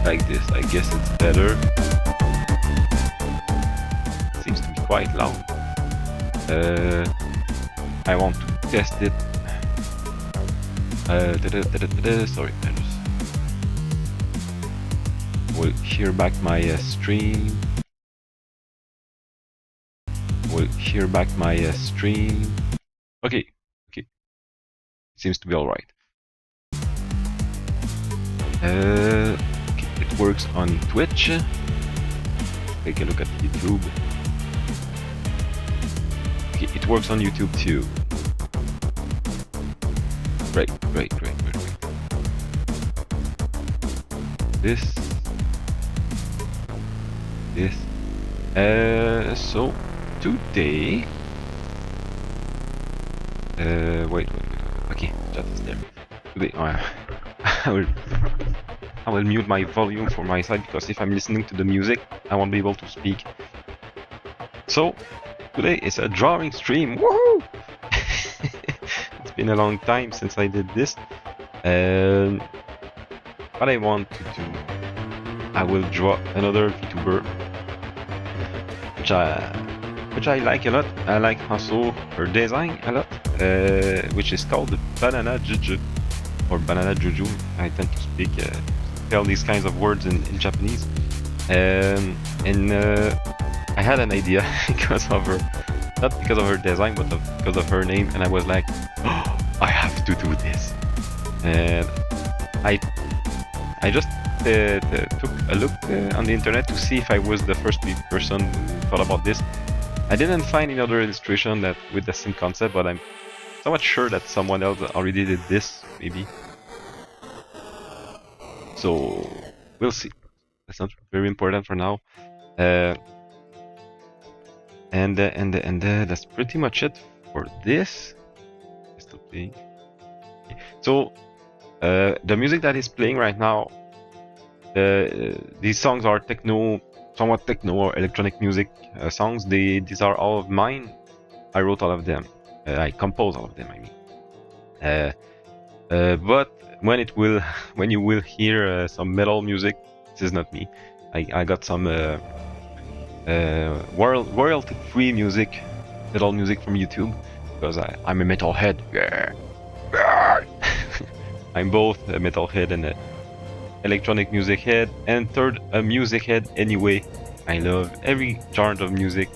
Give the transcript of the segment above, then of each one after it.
like this. I guess it's better. It seems to be quite loud. I want to test it. Sorry, I just will hear back my stream. Okay, seems to be all right. Okay, it works on Twitch. Take a look at YouTube. Okay, it works on YouTube too. Great. This. So today. Wait. Okay, chat is there. Today, I will mute my volume for my side because if I'm listening to the music, I won't be able to speak. So today is a drawing stream. Woohoo! It's been a long time since I did this. What I want to do, I will draw another VTuber, which I like a lot. I like also her design a lot, which is called Banana Juju or Banana Juju. I tend to speak, tell these kinds of words in Japanese, and I had an idea because of her, not because of her design, but because of her name, and I was like, oh, I have to do this, and I just took a look on the internet to see if I was the first person who thought about this. I didn't find any other illustration that with the same concept, but I'm somewhat sure that someone else already did this, maybe. So we'll see. That's not very important for now. And that's pretty much it for this. Still playing. So the music that is playing right now, these songs are somewhat techno or electronic music songs. These are all of mine. I wrote all of them. I composed all of them, I mean. But when you will hear some metal music, this is not me. I got some royalty-free music, metal music from YouTube, because I'm a metalhead. Yeah. I'm both a metalhead and a electronic music head, and third, a music head anyway. I love every genre of music.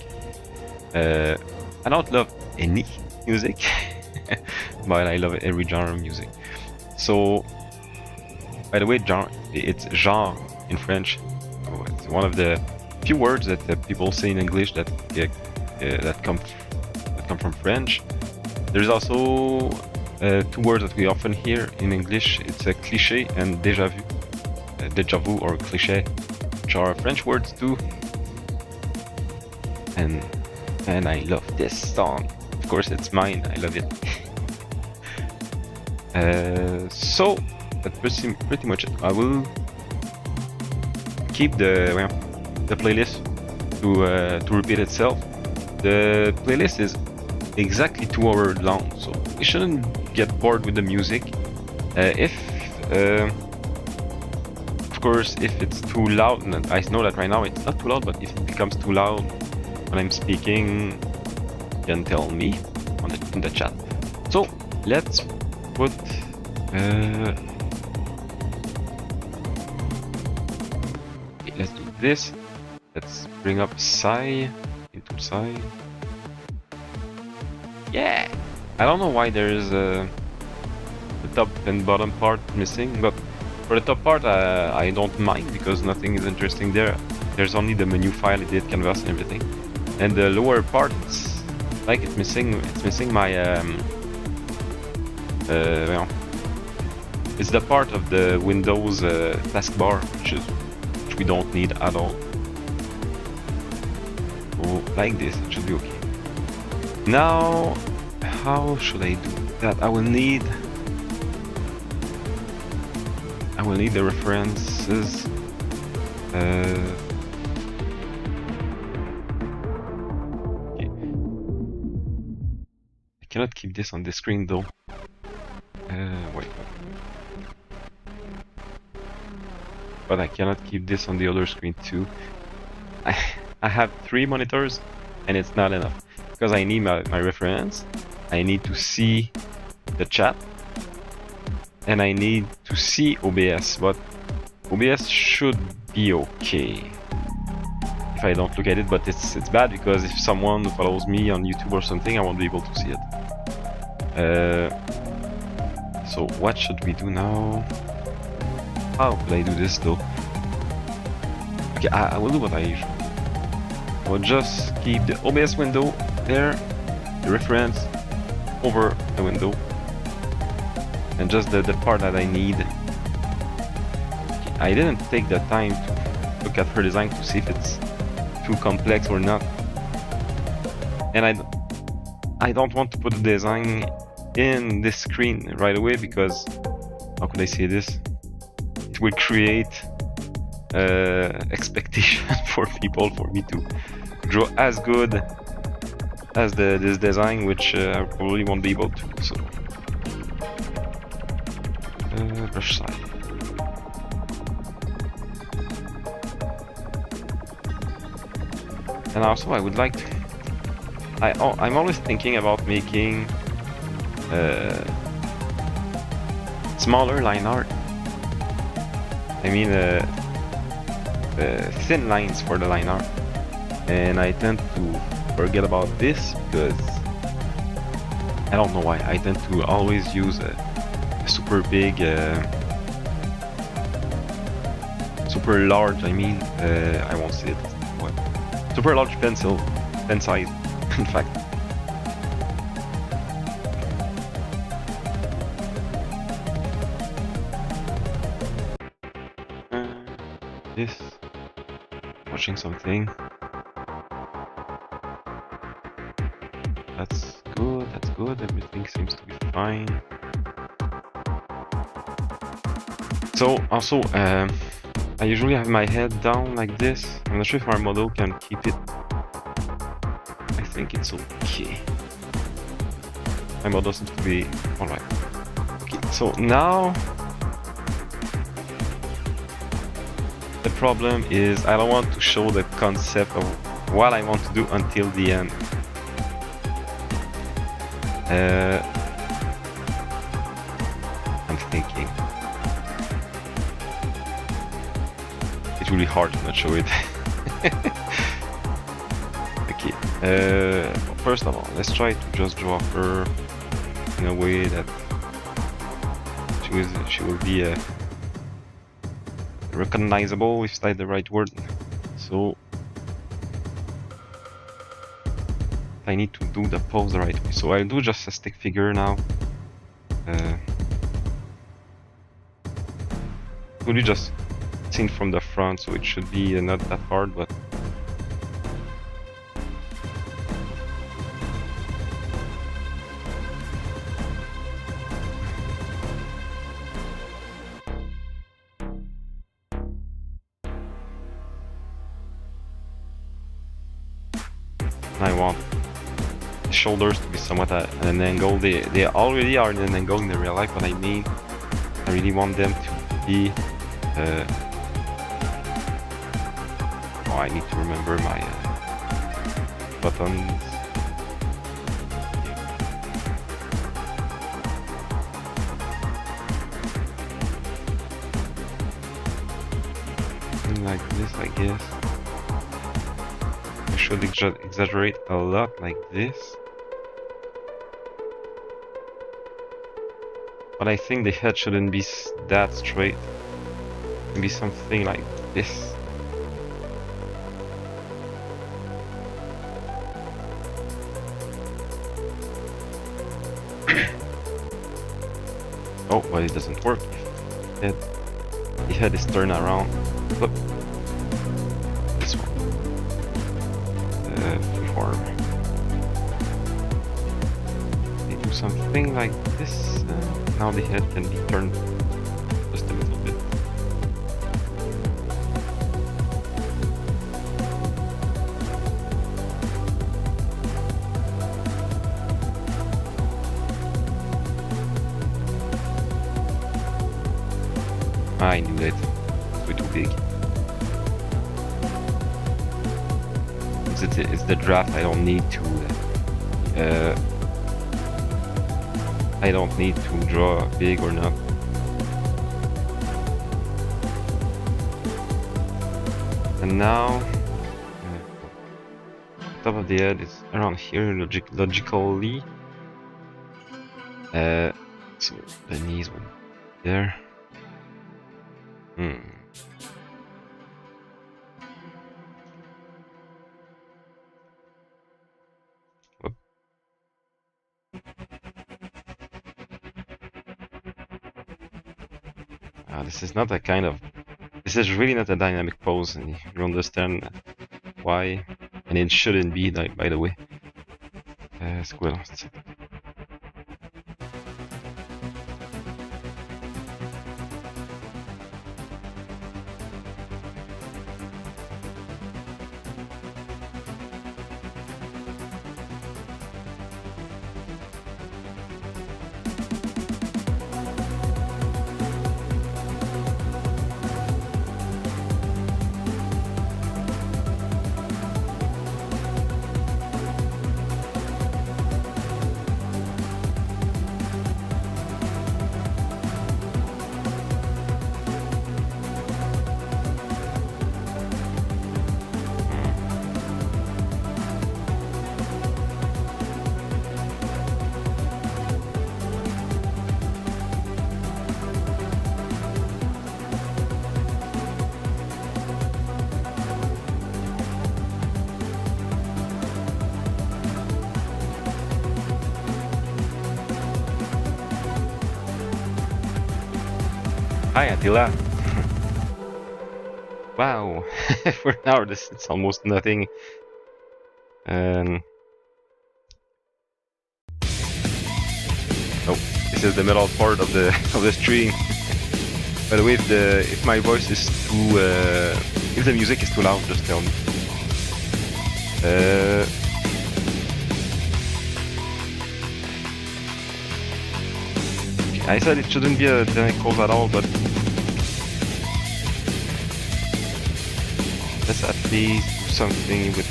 I don't love any music, but I love every genre of music. So, by the way, it's genre in French. So it's one of the few words that people say in English that come from French. There's also two words that we often hear in English. It's a cliché and déjà vu. Déjà vu or cliché, which are French words too. And I love this song. Of course, it's mine. I love it. So that's pretty much it. I will keep the playlist to repeat itself. The playlist is exactly 2 hours long, so you shouldn't get bored with the music. Of course, if it's too loud, and I know that right now it's not too loud, but if it becomes too loud when I'm speaking, you can tell me in the chat. So let's put okay, let's do this. Let's bring up Psy into Psy. Yeah, I don't know why there is the top and bottom part missing, but for the top part I don't mind because nothing is interesting there. There's only the menu file, edit, canvas, and everything. And the lower part, it's like it's missing my it's the part of the Windows taskbar which we don't need at all. So like this, it should be okay. Now, how should I do that? I will need the references. Okay. I cannot keep this on the screen though. Wait. but I cannot keep this on the other screen too. I have 3 monitors and it's not enough because I need my reference, I need to see the chat, and I need to see OBS, but OBS should be okay if I don't look at it, but it's bad because if someone follows me on YouTube or something, I won't be able to see it. So what should we do now? How will I do this though? Okay, I will do what I usually do. I will just keep the OBS window there, the reference over the window, and just the part that I need. I didn't take the time to look at her design to see if it's too complex or not, and I don't want to put the design in this screen right away because how could I say this? It will create expectation for people for me to draw as good as this design, which I probably won't be able to. So brush side. And also I would like to, I'm always thinking about making smaller line art. I mean thin lines for the line art, and I tend to forget about this because I don't know why. I tend to always use a super big, super large. I mean, I won't say it. What? Super large pen size. In fact. This. Watching something. That's good, that's good. Everything seems to be fine. So, also, I usually have my head down like this. I'm not sure if our model can keep it. I think it's okay. My model seems to be alright. Okay, so now the problem is I don't want to show the concept of what I want to do until the end. I'm thinking it's really hard to not show it. Okay, first of all, let's try to just draw her in a way that she will be recognizable, if that's the right word. So I need to do the pose the right way. So I'll do just a stick figure now. Really just seen from the front, so it should be not that hard, but I want the shoulders to be somewhat at an angle. They already are in an angle in the real life, but I mean, I really want them to be. Oh, I need to remember my buttons. Something like this, I guess. I should exaggerate a lot like this. But I think the head shouldn't be that straight. Maybe something like this. Oh, but it doesn't work. The head is turned around. Look. This one. Freeform. They do something like this. Now the head can be turned just a little bit. I knew that. way too big. It's the draft. I don't need to. I don't need to draw big or not. And now, top of the head is around here logically. So the knees went there. This is not a kind of. This is really not a dynamic pose, and you understand why. And it shouldn't be, like, by the way. Squirrel. Hi Attila! Wow! For now it's almost nothing. Oh, this is the middle part of the stream. By the way, if my voice is too if the music is too loud, just tell me. I said it shouldn't be a dynamic pose at all, but let's at least do something with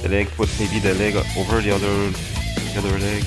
the leg. Put maybe the leg over the other leg.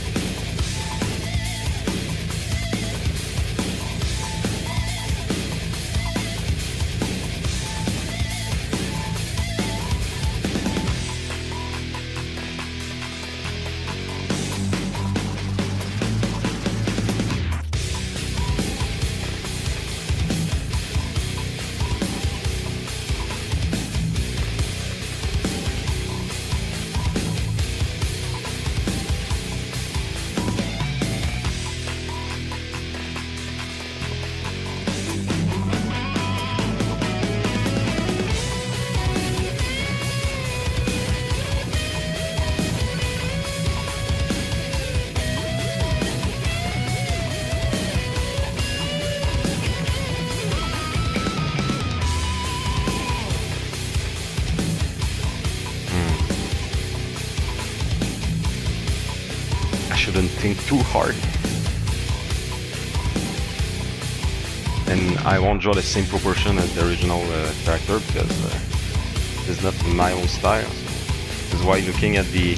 Shouldn't think too hard, and I won't draw the same proportion as the original character because it's not my own style. So this is why looking at the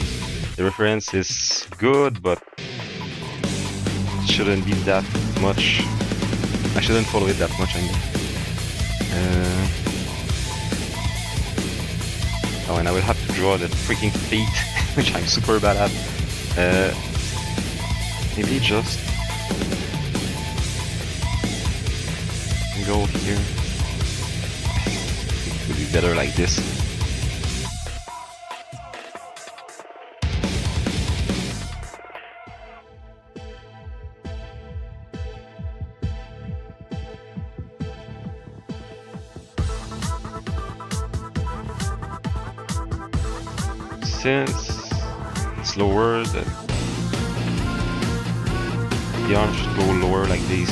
reference is good, but it shouldn't be that much. I shouldn't follow it that much. I mean. Oh, and I will have to draw the freaking feet, which I'm super bad at. Maybe just go here. It would be better like this. Since it's lower, the arm should go lower like this.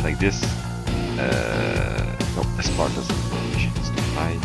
like this. No, this part doesn't work. It's too high.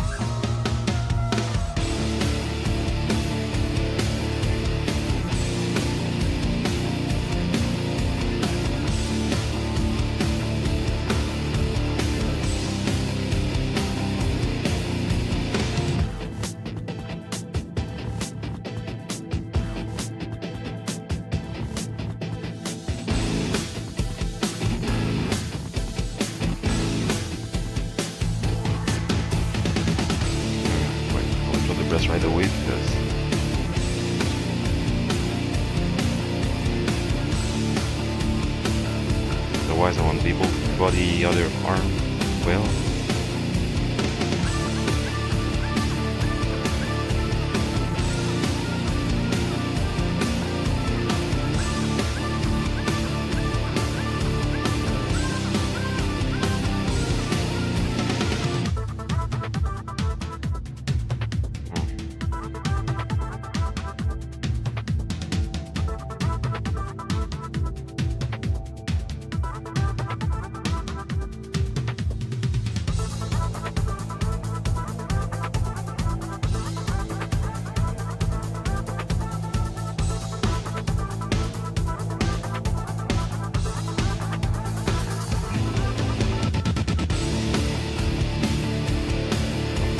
Press right away because otherwise I won't be able to draw the other arm well.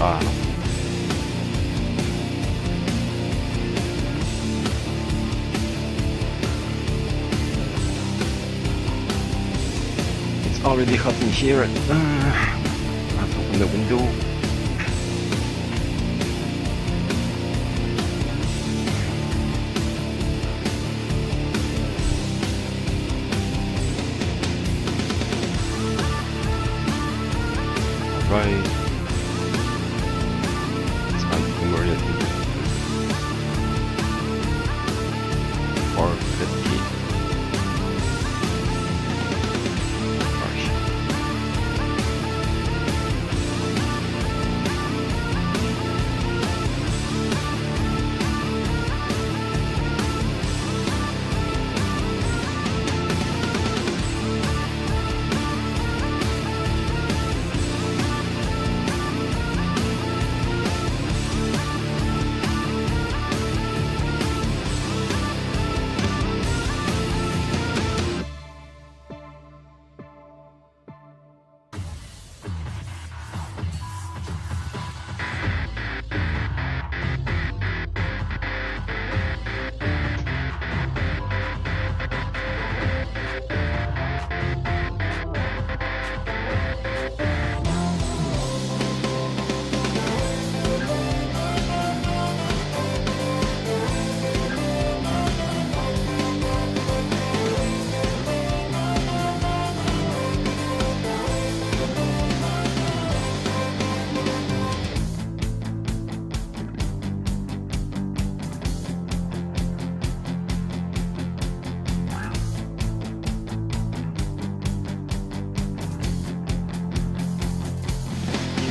Ah, no. It's already hot in here. I have to open the window. Right. Or 50.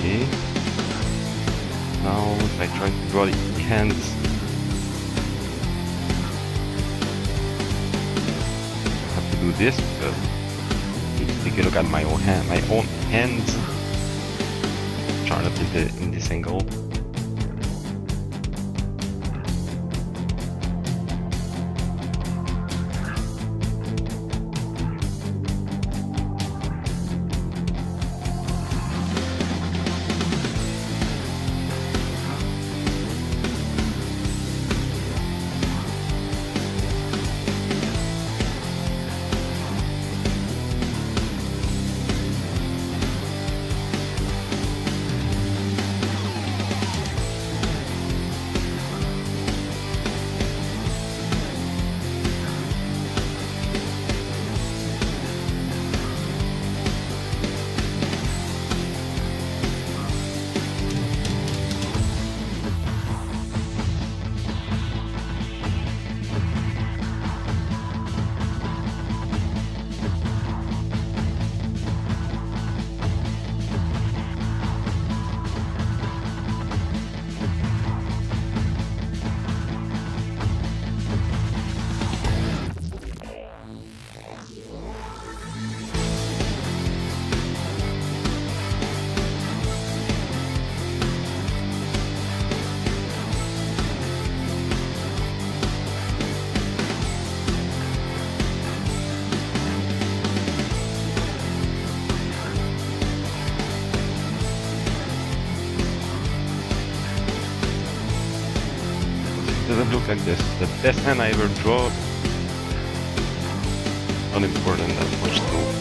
Okay. Now if I try to draw the hands, I have to do this because I need to take a look at my own hands. Trying to put it in this angle. look like this. The best hand I ever draw. Not important that much though.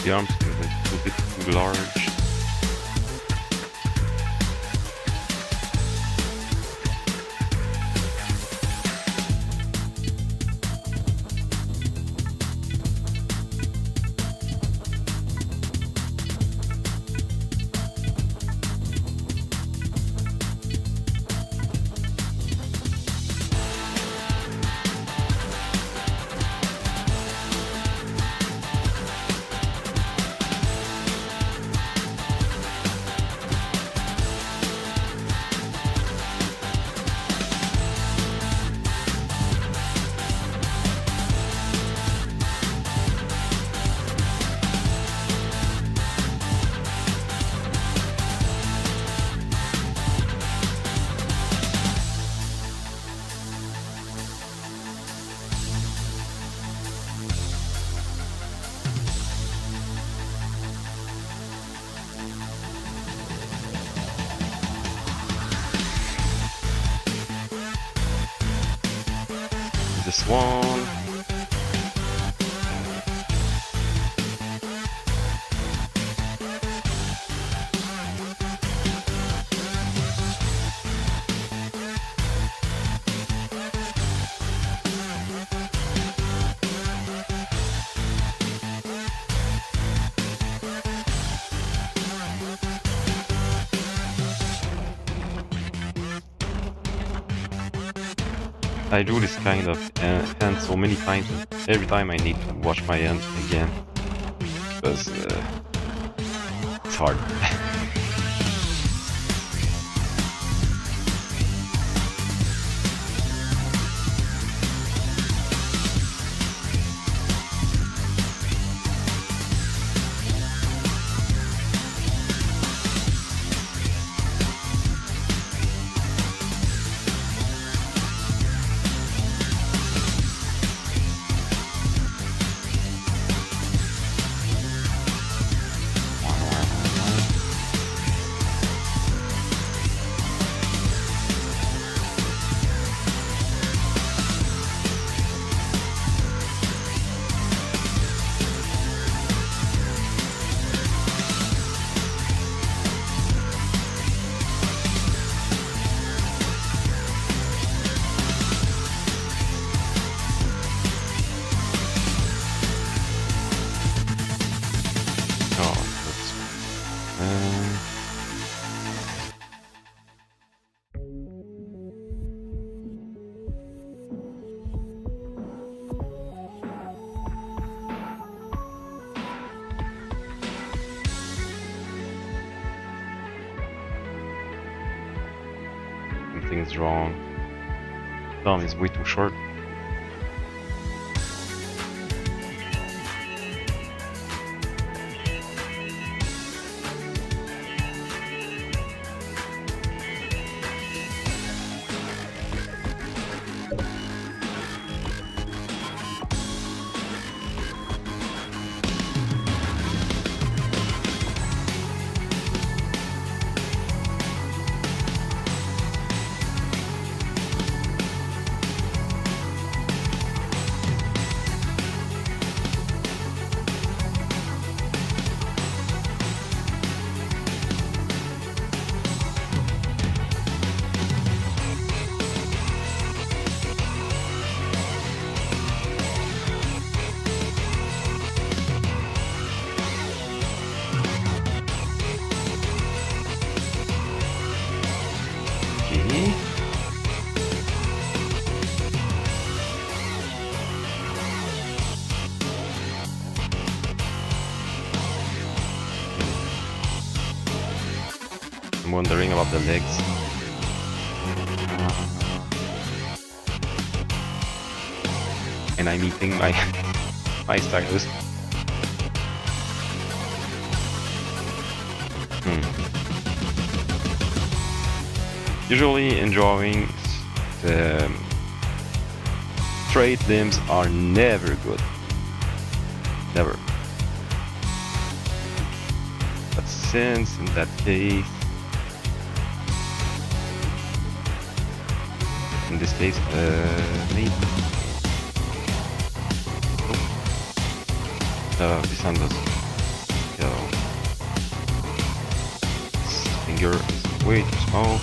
The arms are a little bit too large. This one. I do this kind of hand so many times, and every time I need to wash my hand again, because it's hard. Something's wrong. Thumb is way too short. the legs. And I'm eating my my stylus. Usually in drawing, the straight limbs are never good. Never. But since in that case, in this case, maybe. This hand does go. This finger is way too small.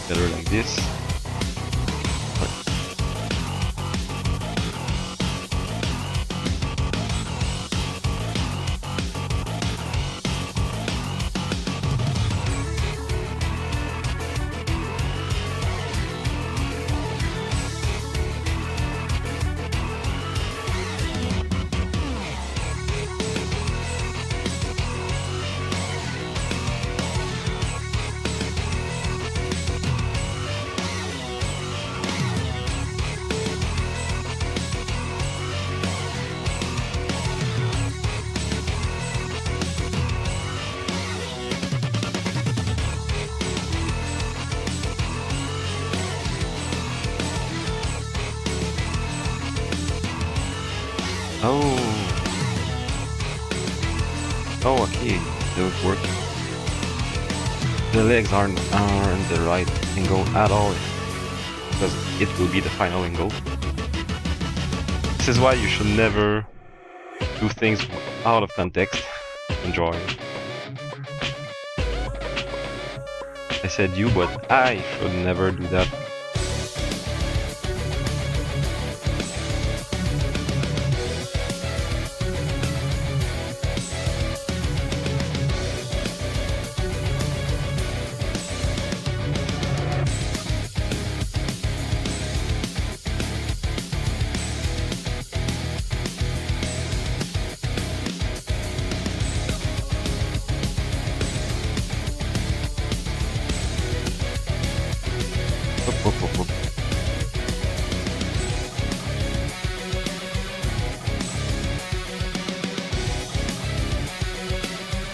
Better like this. Oh, okay, those work. The legs aren't the right angle at all, because it will be the final angle. This is why you should never do things out of context in drawing. I said you, but I should never do that.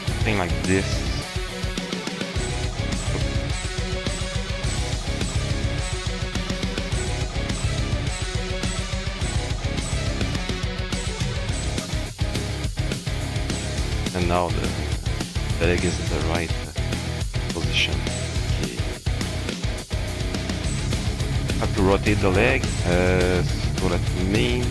Something like this. And now the leg is in the right position. Okay. Have to rotate the leg, so that means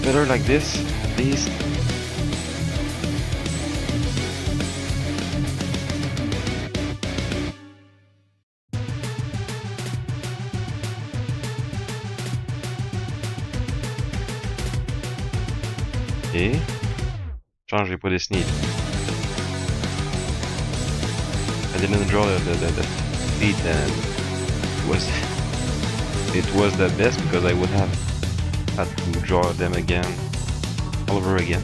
better like this, at least. Ok. Genre, j'ai pas dessiné. I didn't draw the feet and it was the best because I would have had to draw them again, all over again.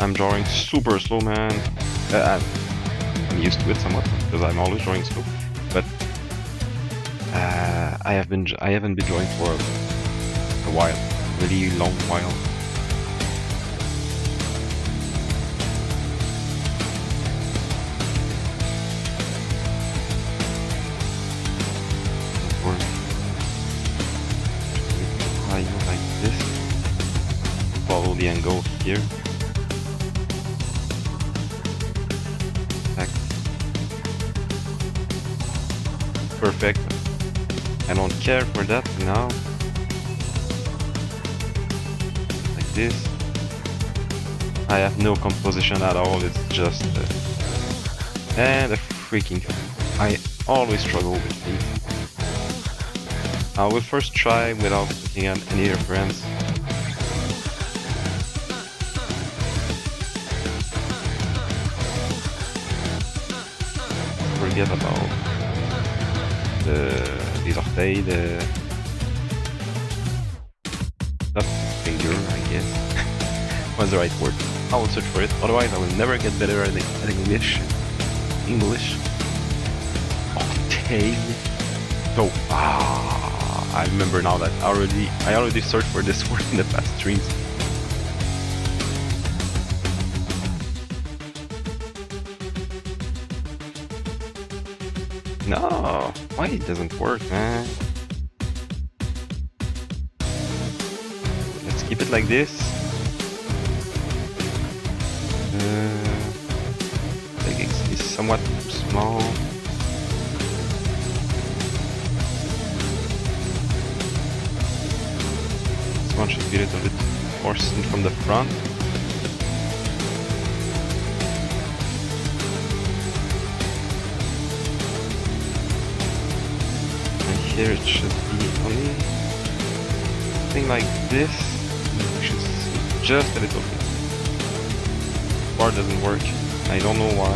I'm drawing super slow, man. I'm used to it somewhat because I'm always drawing slow, but I haven't been drawing for a while, really long while. Like this. Follow the angle here. Perfect. I don't care for that now. Like this. I have no composition at all, it's just and a freaking I always struggle with these. I will first try without looking at any reference. Forget about les orteils, not finger, I guess. What's the right word? I will search for it, otherwise I will never get better at English. Orteil. So, I remember now that I already searched for this word in the past streams. No, why it doesn't work, man? Let's keep it like this. The X is somewhat small. This one should be a little bit more seen from the front. Here it should be only something like this. We should see just a little bit. Bar doesn't work. I don't know why.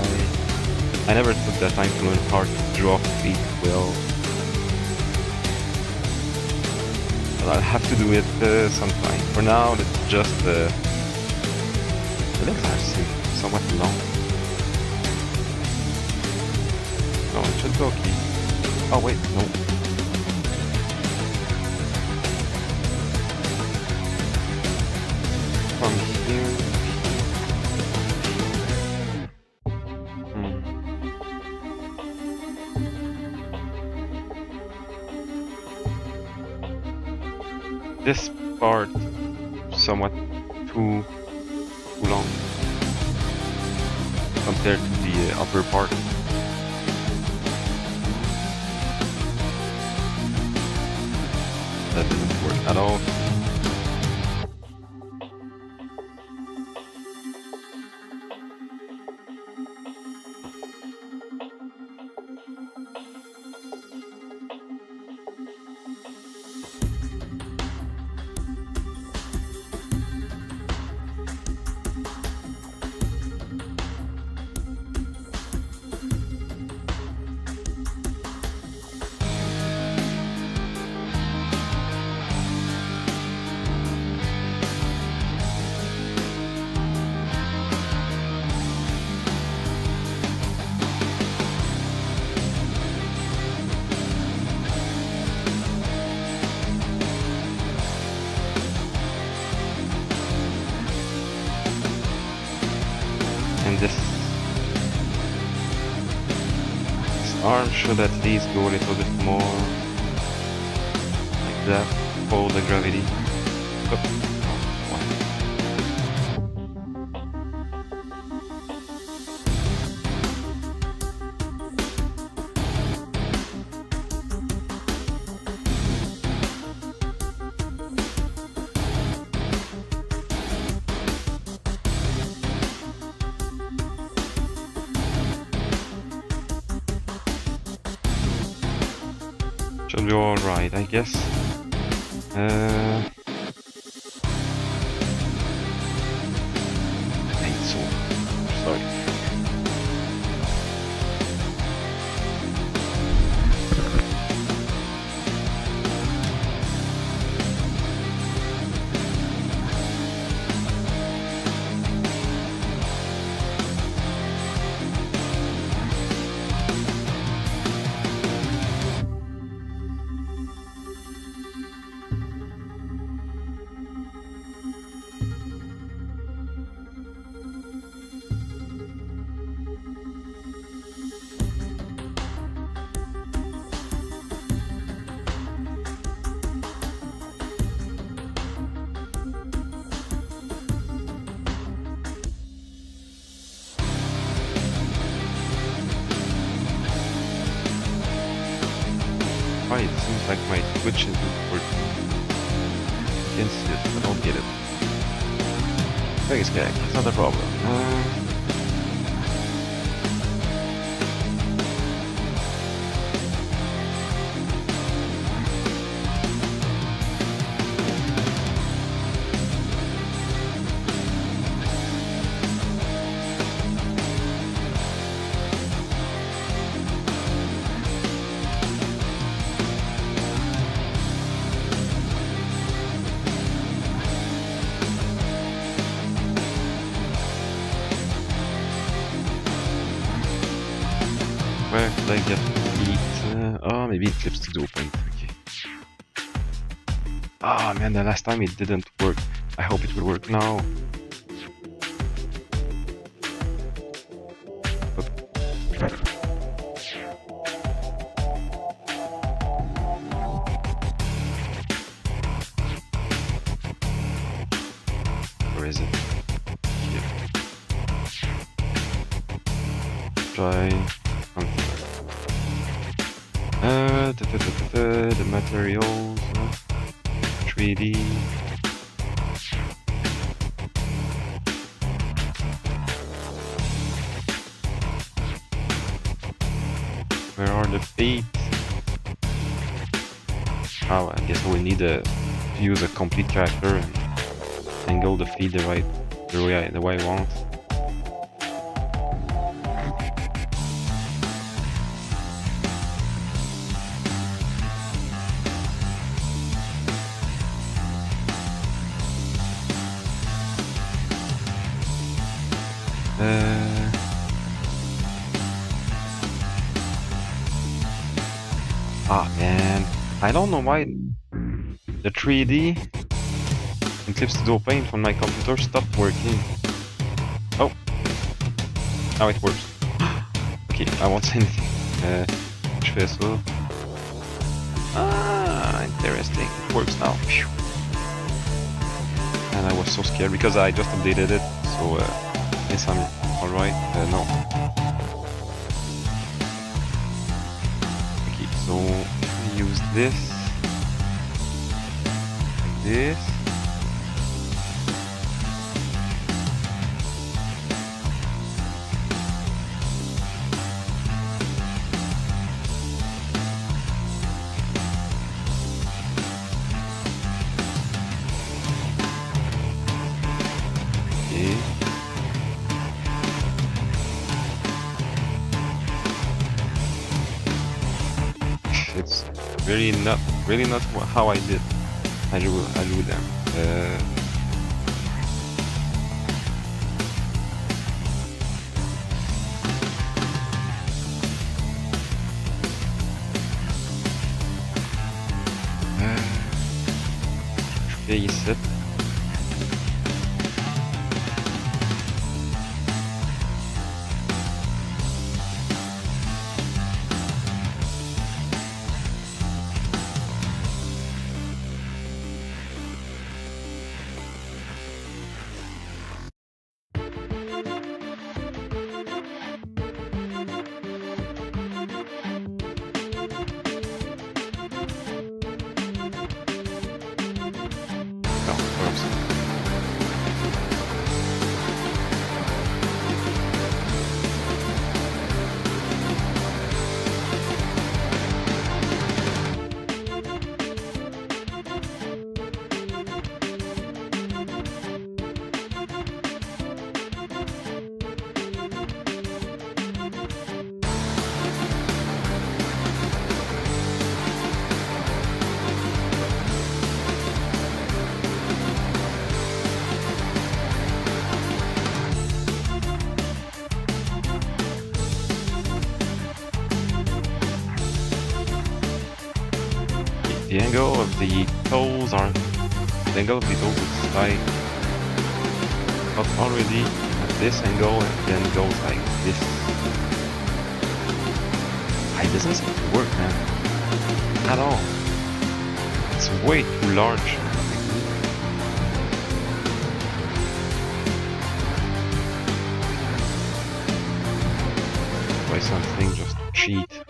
I never took the time to learn how to draw feet well. But I'll have to do it sometime. For now, it's just the legs are somewhat long. No, it should be okay. Oh wait, no. From here. This part somewhat too long compared to the upper part. That doesn't work at all. And this arm should at least go a little bit more That follow the gravity. Hop. Oh, ouais. Should be alright, I guess. I think so. Sorry. Why it seems like my Twitch isn't working. I can see it, I don't get it. Thanks, guy. It's not a problem. Where could I get Beat? Oh, maybe Eclipse Studio Paint. Okay. Ah, man, the last time it didn't work. I hope it will work now. Where is it? Here. Try. The materials, 3D. Where are the feet? Oh, I guess we need to use a complete character and angle the feet the way I want. Ah, man, I don't know why the 3D Eclipse Studio Paint on my computer stopped working. Oh, now it works. Okay, I won't say anything. Je fais ça. Ah, interesting. It works now. Phew. And I was so scared because I just updated it. So, yes, I'm alright. No. Okay, so we use this. Like this. It's really not how I did. I drew them. Je fais ici. the angle of the toes are the angle of the toes is like not already at this angle and then goes like this. It doesn't seem to work, man, at all. It's way too large. Try something just to cheat.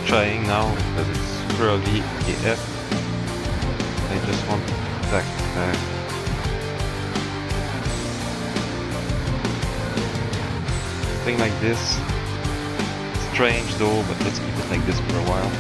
Trying now because it's super ugly AF. I just want to attack back. Something like this. Strange though, but let's keep it like this for a while.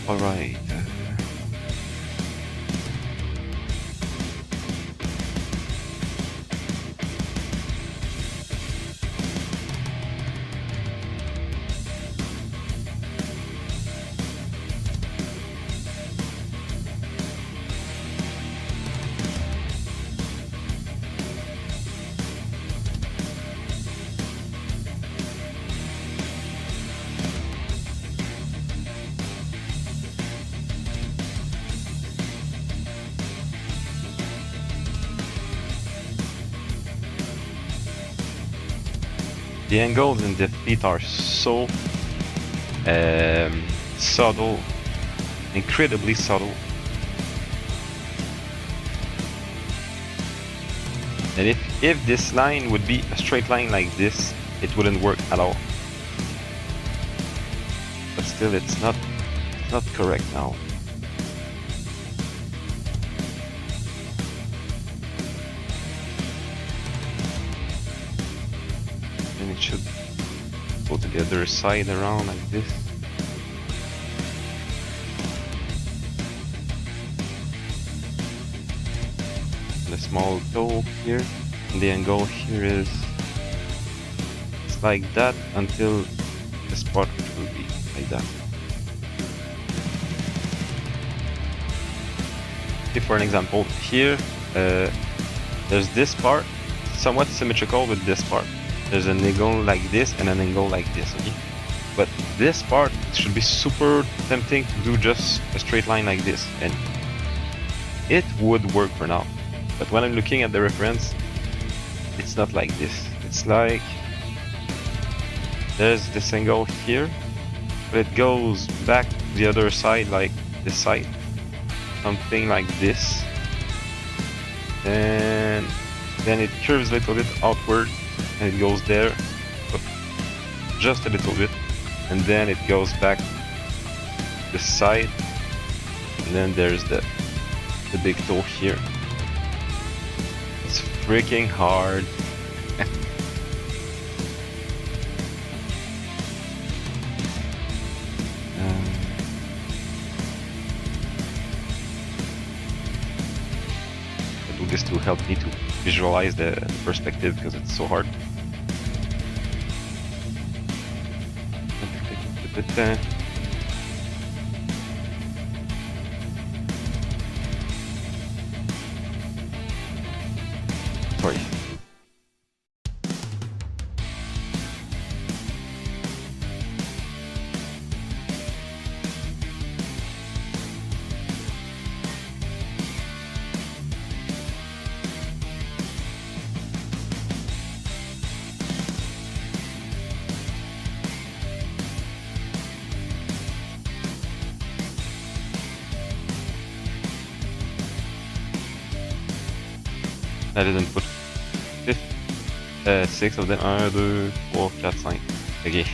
All right. The angles in the feet are so subtle, incredibly subtle. And if this line would be a straight line like this, it wouldn't work at all. But still, it's not correct now. And it should go to the other side around like this. And a small toe here, and the angle here is it's like that until the spot which will be like that. Okay, for an example, here there's this part somewhat symmetrical with this part. There's an angle like this and an angle like this, okay? But this part should be super tempting to do just a straight line like this, and it would work for now. But when I'm looking at the reference, it's not like this. It's like there's this angle here, but it goes back to the other side, like this side. Something like this. And then it curves a little bit outward, and it goes there, but just a little bit, and then it goes back this side, and then there's the big toe here. It's freaking hard. this to help me to visualize the perspective because it's so hard. Sorry. I didn't put 6 of them. 1, 2, 3, 4, 5. Okay.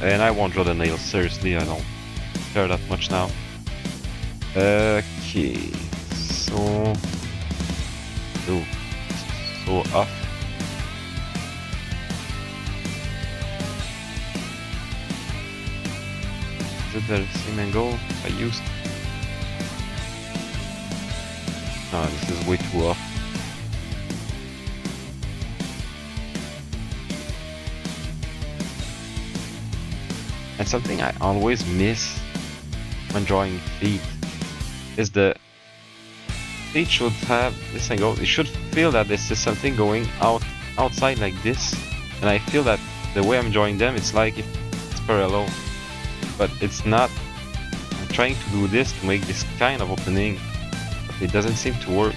And I won't draw the nails, seriously, I don't care that much now. Okay. So off. Is it the same angle I used? No, this is way too off. And something I always miss when drawing feet is the feet should have this angle. It should feel that this is something going outside like this, and I feel that the way I'm drawing them, it's like it's parallel, but it's not. I'm trying to do this to make this kind of opening. It doesn't seem to work.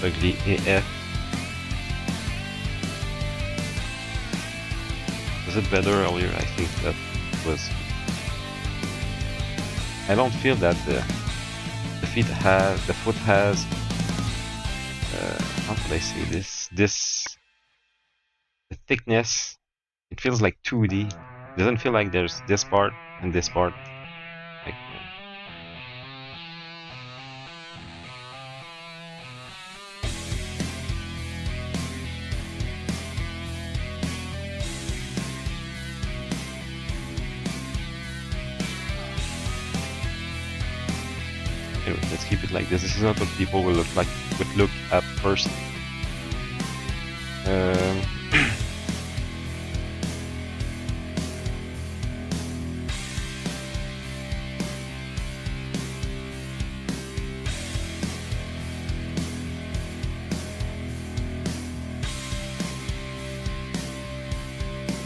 Ugly AF. Was it better earlier? I think that was. I don't feel that the foot has. How can I say this? The thickness. It feels like 2D. It doesn't feel like there's this part and this part. Like, anyway, let's keep it like this. This is not what people would look at first.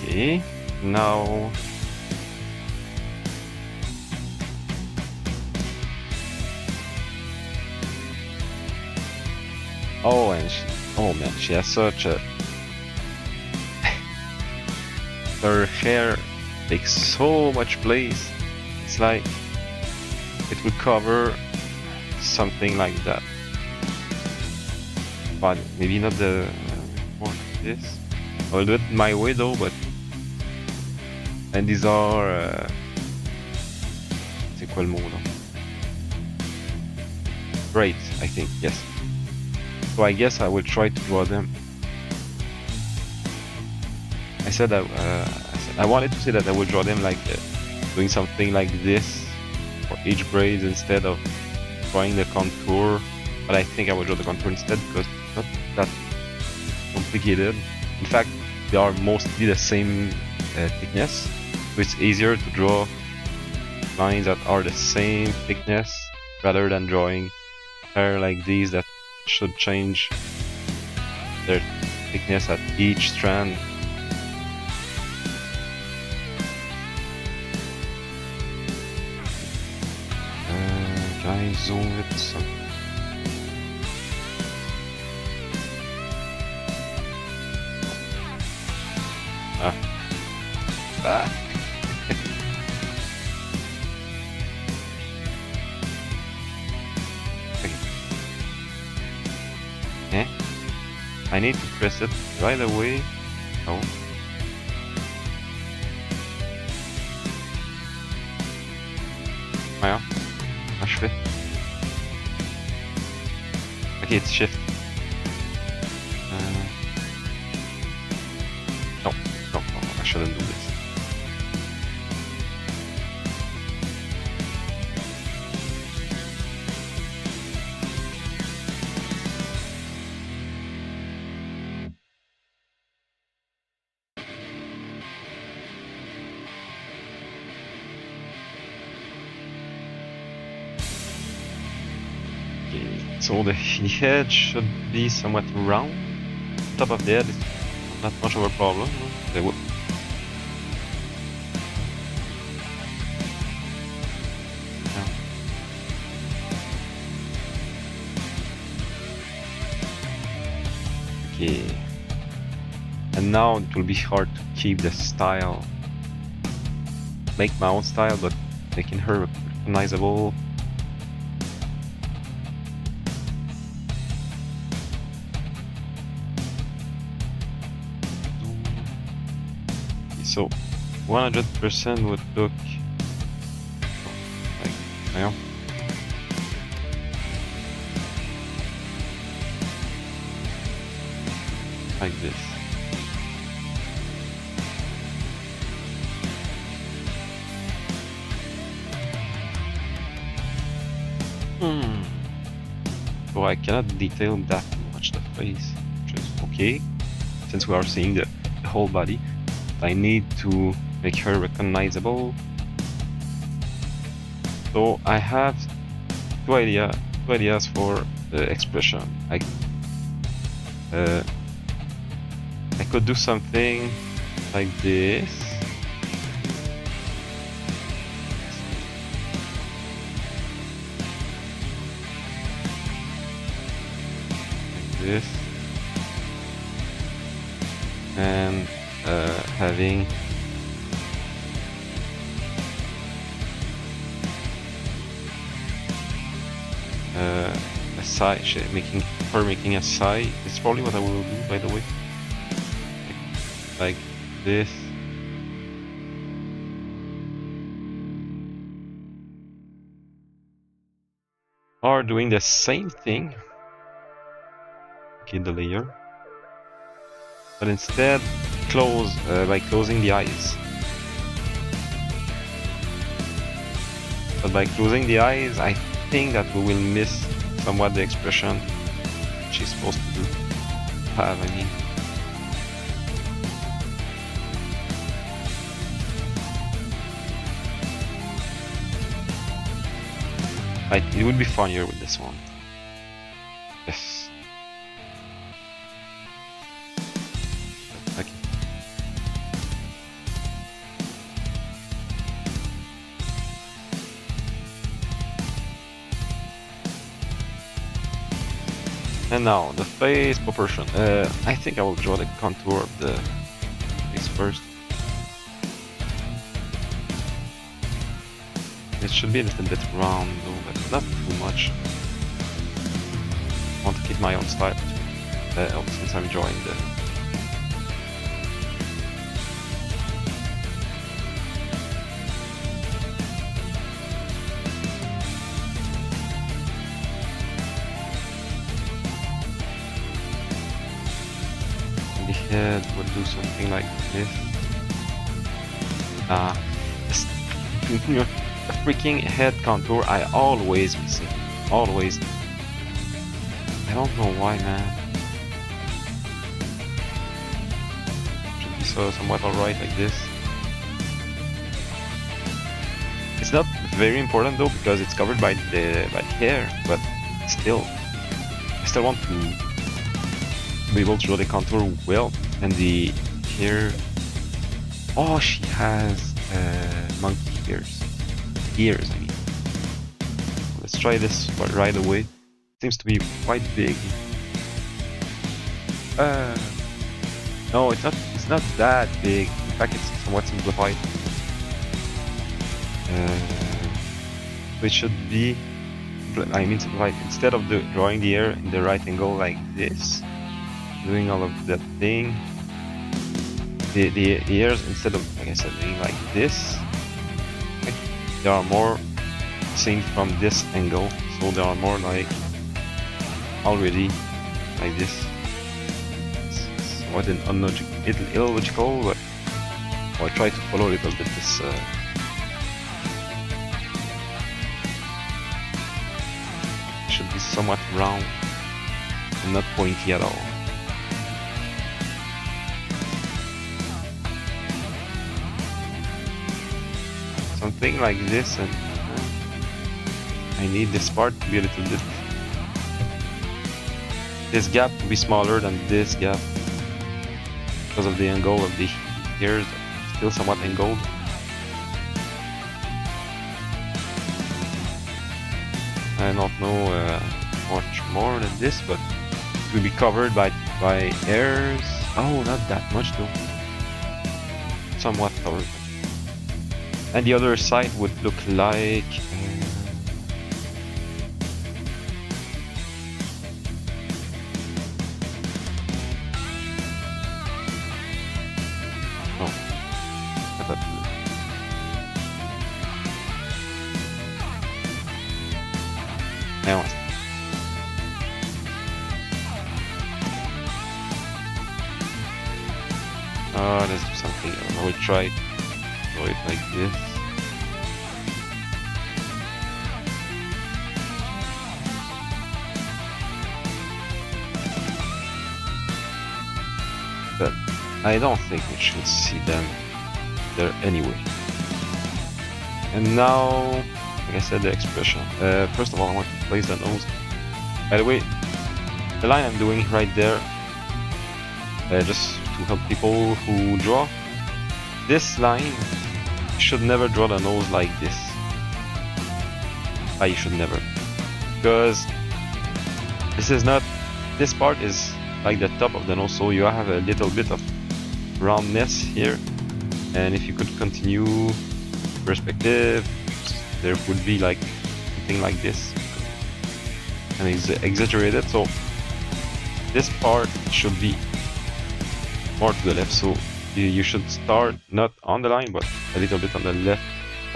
Okay, now. Oh, and oh man, she has such a. Her hair takes so much place. It's like it would cover something like that. But maybe not the more like this. I'll do it my way though, but. And these are. C'est quoi le mot là? Braids, I think, yes. So I guess I will try to draw them. I said I wanted to say that I would draw them like doing something like this for each braid instead of drawing the contour. But I think I will draw the contour instead because it's not that complicated. In fact, they are mostly the same thickness, so it's easier to draw lines that are the same thickness rather than drawing hair like these that should change their thickness at each strand. Can I zoom it some? Ah. I need to press it right away. No. Voyons. Comment je fais? Ok, it's shift. No, no, I shouldn't do this. So the head should be somewhat round. Top of the head is not much of a problem. Okay. And now it will be hard to keep the style. Make my own style, but making her recognizable. So 100% would look like, you know, like this. So I cannot detail that much the face, which is okay, since we are seeing the whole body. I need to make her recognizable. So I have two ideas for the expression. I could do something like this. Like this. And having a sigh, making a sigh. It's probably what I will do, by the way. Like this. Or doing the same thing. Okay, the layer. But instead, close by closing the eyes. But by closing the eyes, I think that we will miss somewhat the expression she's supposed to have, I mean. It would be funnier with this one. Yes. Okay. And now the face proportion. I think I will draw the contour of the face first. It should be a little bit round though, but not too much. I want to keep my own style since I'm drawing the... The head would do something like this. The freaking head contour I always miss it. Always. I don't know why, man. Should be somewhat alright like this. It's not very important though because it's covered by the hair, but still, I still want to be able to draw the contour well. And the hair. Oh, she has monkey ears. Ears, I mean. Let's try this right away. Seems to be quite big. No, it's not that big. In fact, it's somewhat simplified. So it should be, I mean, simplified. Instead of drawing the hair in the right angle like this, doing all of that thing. The ears, instead of, like I said, being like this, like, they are more seen from this angle, so they are more like already like this. It's somewhat illogical, but I'll try to follow a little bit this. Should be somewhat round and not pointy at all. Something like this, and I need this part to be a little bit. This gap to be smaller than this gap because of the angle of the ears, still somewhat angled. I don't know much more than this, but it will be covered by hairs. Oh, not that much though. Somewhat covered. And the other side would look like no, not that. Now, let's do something. I will try to draw it like this. But I don't think we should see them there anyway. And now, like I said, the expression. First of all, I want to place the nose. By the way, the line I'm doing right there, just to help people who draw, this line, you should never draw the nose like this. You should never, because this is not, this part is like the top of the nose, so you have a little bit of roundness here, and if you could continue perspective, there would be like something like this, and it's exaggerated, so this part should be more to the left, so you should start not on the line, but a little bit on the left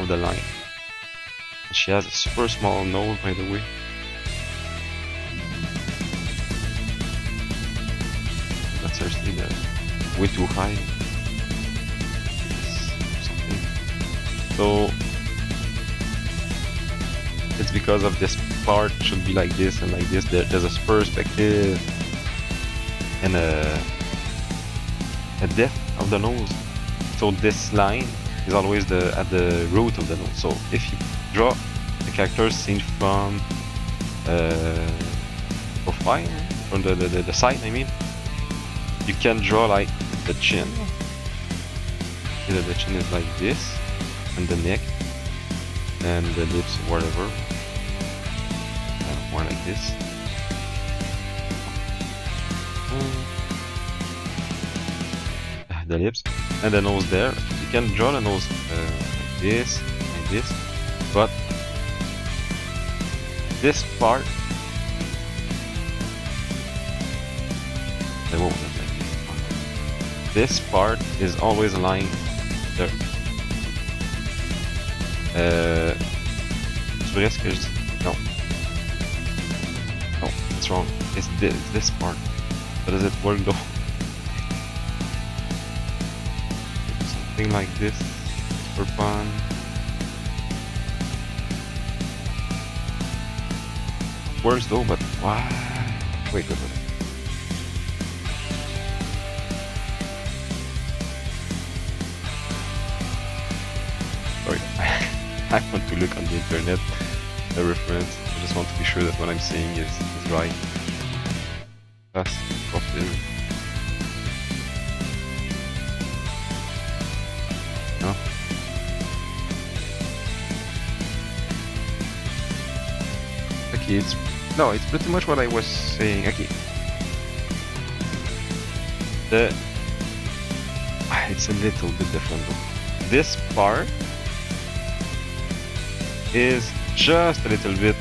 of the line. She has a super small nose, by the way. That's seriously way too high. So it's because of this part should be like this and like this. There's a perspective and a depth of the nose. So this line is always at the root of the nose. So if you draw the characters seen from profile, from the side, I mean, you can draw like the chin. Either the chin is like this, and the neck, and the lips, whatever, more like this. The lips and the nose there. You can draw the nose like this and this, but this part, this part is always aligned there. No, it's wrong. It's this part. How does it work though? Something like this for fun. Works though, but why? Wait. Sorry, I want to look on the internet, a reference. I just want to be sure that what I'm saying is right. That's profitable. No? Okay, it's pretty much what I was saying. Okay. It's a little bit different though. This part is just a little bit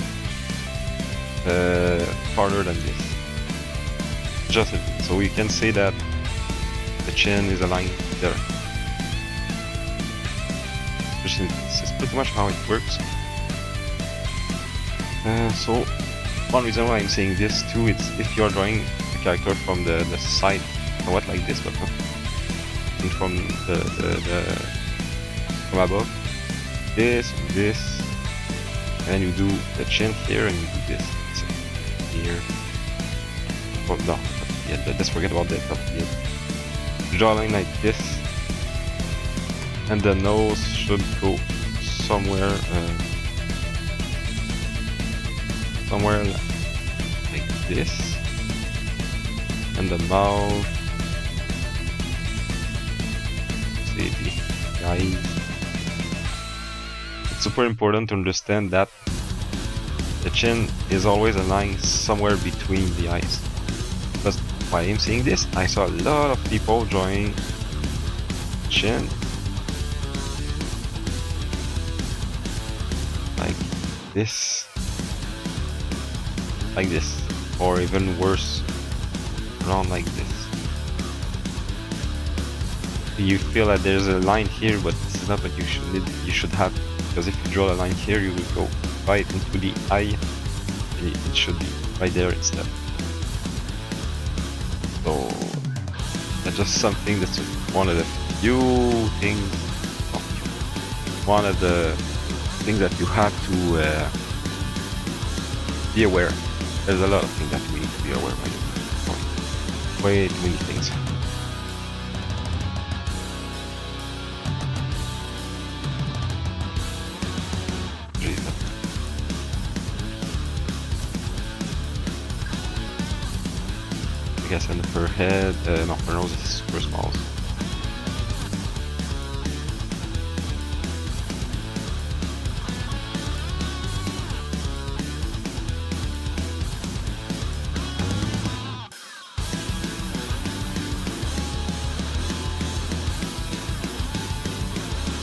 farther than this. just it. So we can say that the chin is aligned there. This is pretty much how it works. So one reason why I'm saying this too is if you're drawing the character from the side, somewhat like this, but not from from above. This, and you do the chin here, and you do this here. Oh no, yeah, let's forget about the top here. Draw a line like this, and the nose should go somewhere, somewhere like this, and the mouth. See the eyes. It's super important to understand that the chin is always aligned somewhere between the eyes. Because while I'm saying this, I saw a lot of people drawing chin like this, or even worse, around like this. You feel that there's a line here, but this is not what you should have, because if you draw a line here, you will go right into the eye, and it should be right there instead. So that's just something that's one of the few things, one of the things that you have to be aware. There's a lot of things that we need to be aware of. Way too many things. I guess, and her head, no, her nose is super small.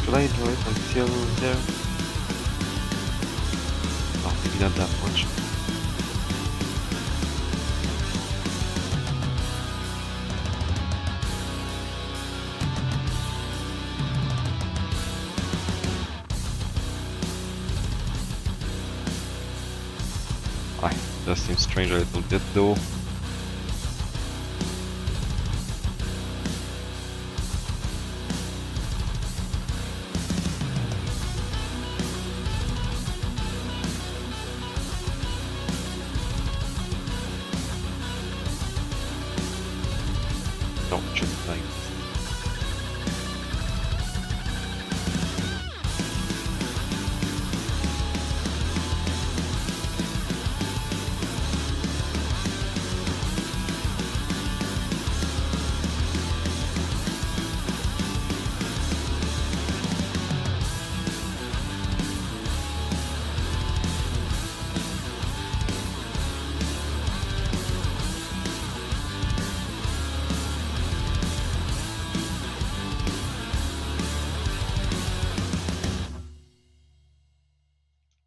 Should I draw it until there? Oh, maybe not that much. Does seem strange a little bit though. Don't just like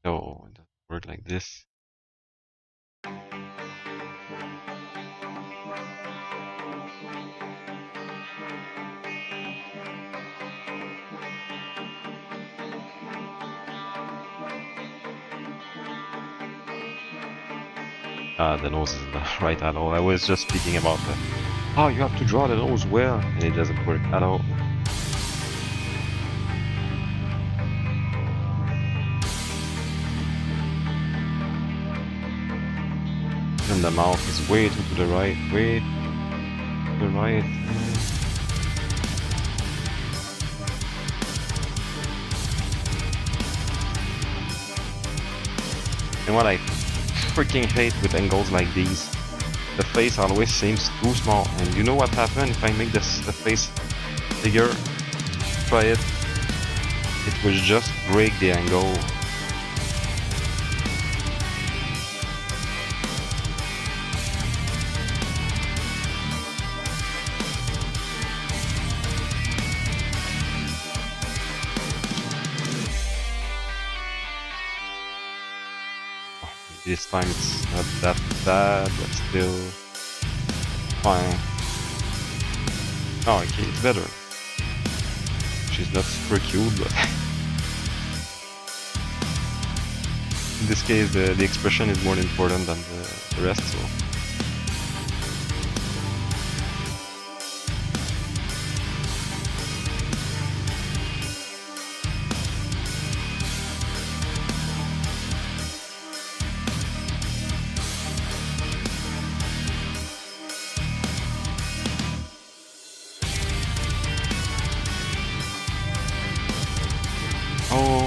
no, it doesn't work like this. The nose isn't right at all. I was just speaking about the how you have to draw the nose well, and it doesn't work at all. And the mouth is way too to the right, way to the right. And what I freaking hate with angles like these, the face always seems too small, and you know what happens if I make the face bigger? Try it. It will just break the angle. This time it's not that bad, but still. fine. Oh, okay, it's better. She's not super cute, but in this case, the expression is more important than the rest. So.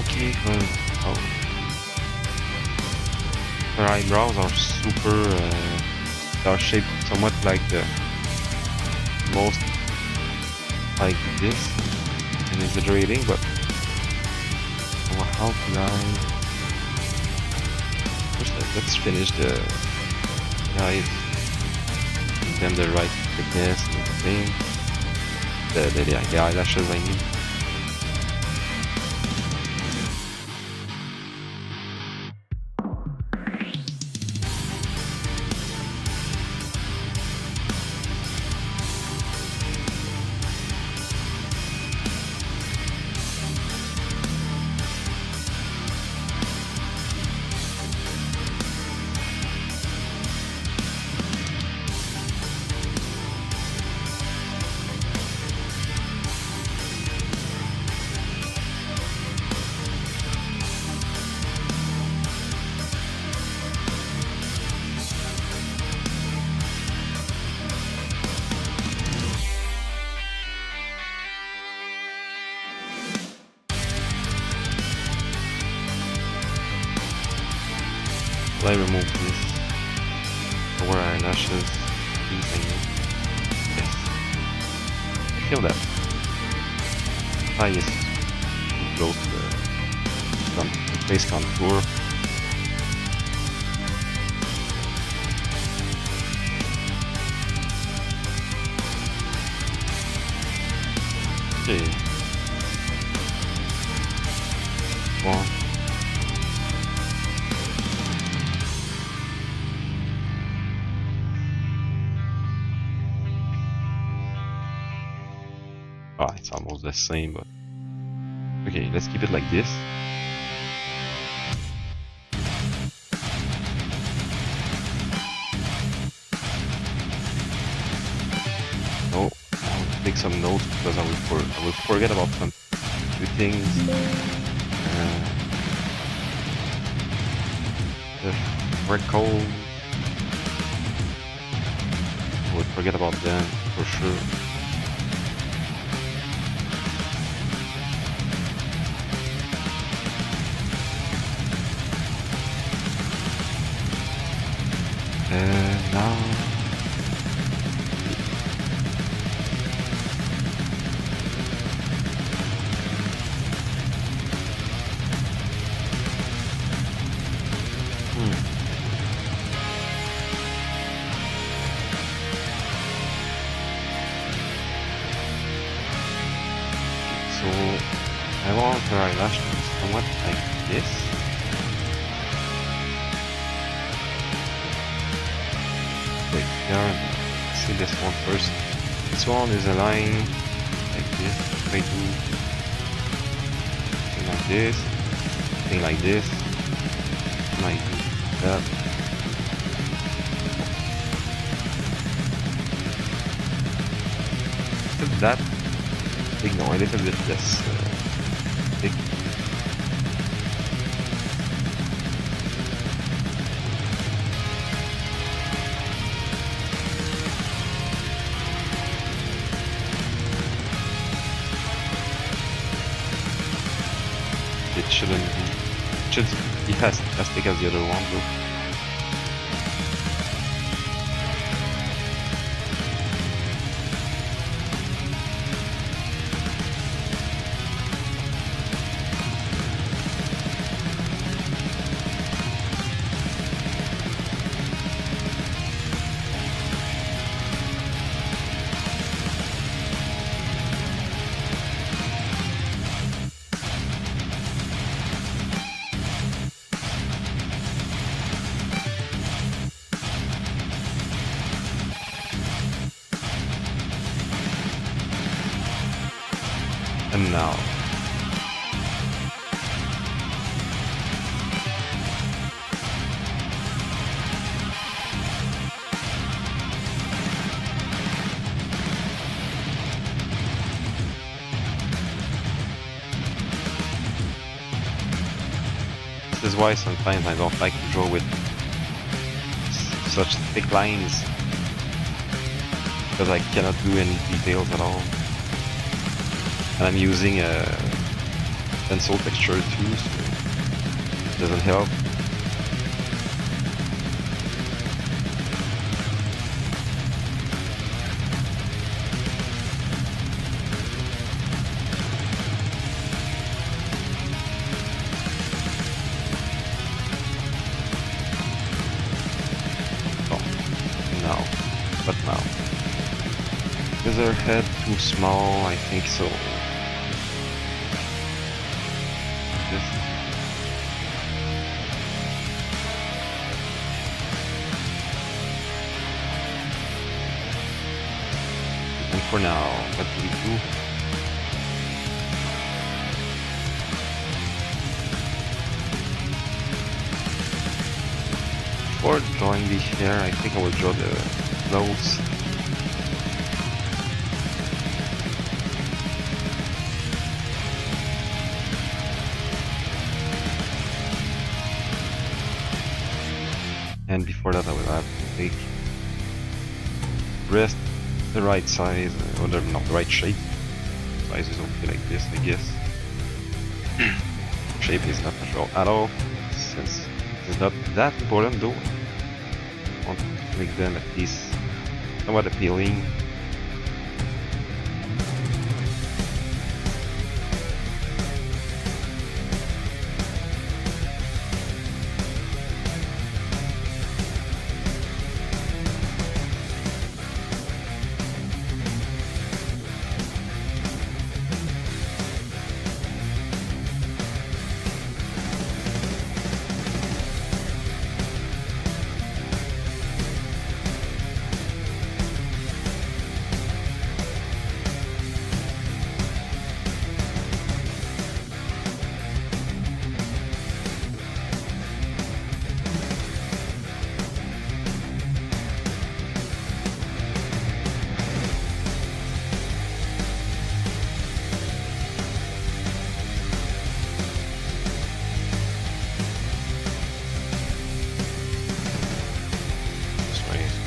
Okay, oh. Her eyebrows are super, they are shaped somewhat like the most like this, and exaggerating, but how could I? First, let's finish the eyes, give them the right thickness and everything. The eyelashes, I mean. I remove this lower eyelashes, these I mean. Yes. I feel that. Eye is close to the face contour. Okay. One. Ah, it's almost the same, but okay, let's keep it like this. Oh, I'll take some notes because I will forget about some few things. The freckles, I would forget about them for sure. Now so I want her eyelash to be somewhat like this. Wait, here, see this one first. This one is a line like this. If I do something like this, something like this, like that. Look at that. Big, no, a little bit less big. It shouldn't be. It should be as big as the other one, though. now. This is why sometimes I don't like to draw with such thick lines, because I cannot do any details at all. And I'm using a pencil texture too, so it doesn't help. But now, is her head too small? I think so. This. And for now, what do we do? Before drawing the hair, I think I will draw the nose. And before that I will have to take breast the right size, or the, not the right shape. Size is okay like this, I guess. Shape is not natural at all, since it's not that important though. I want to make them at least somewhat appealing.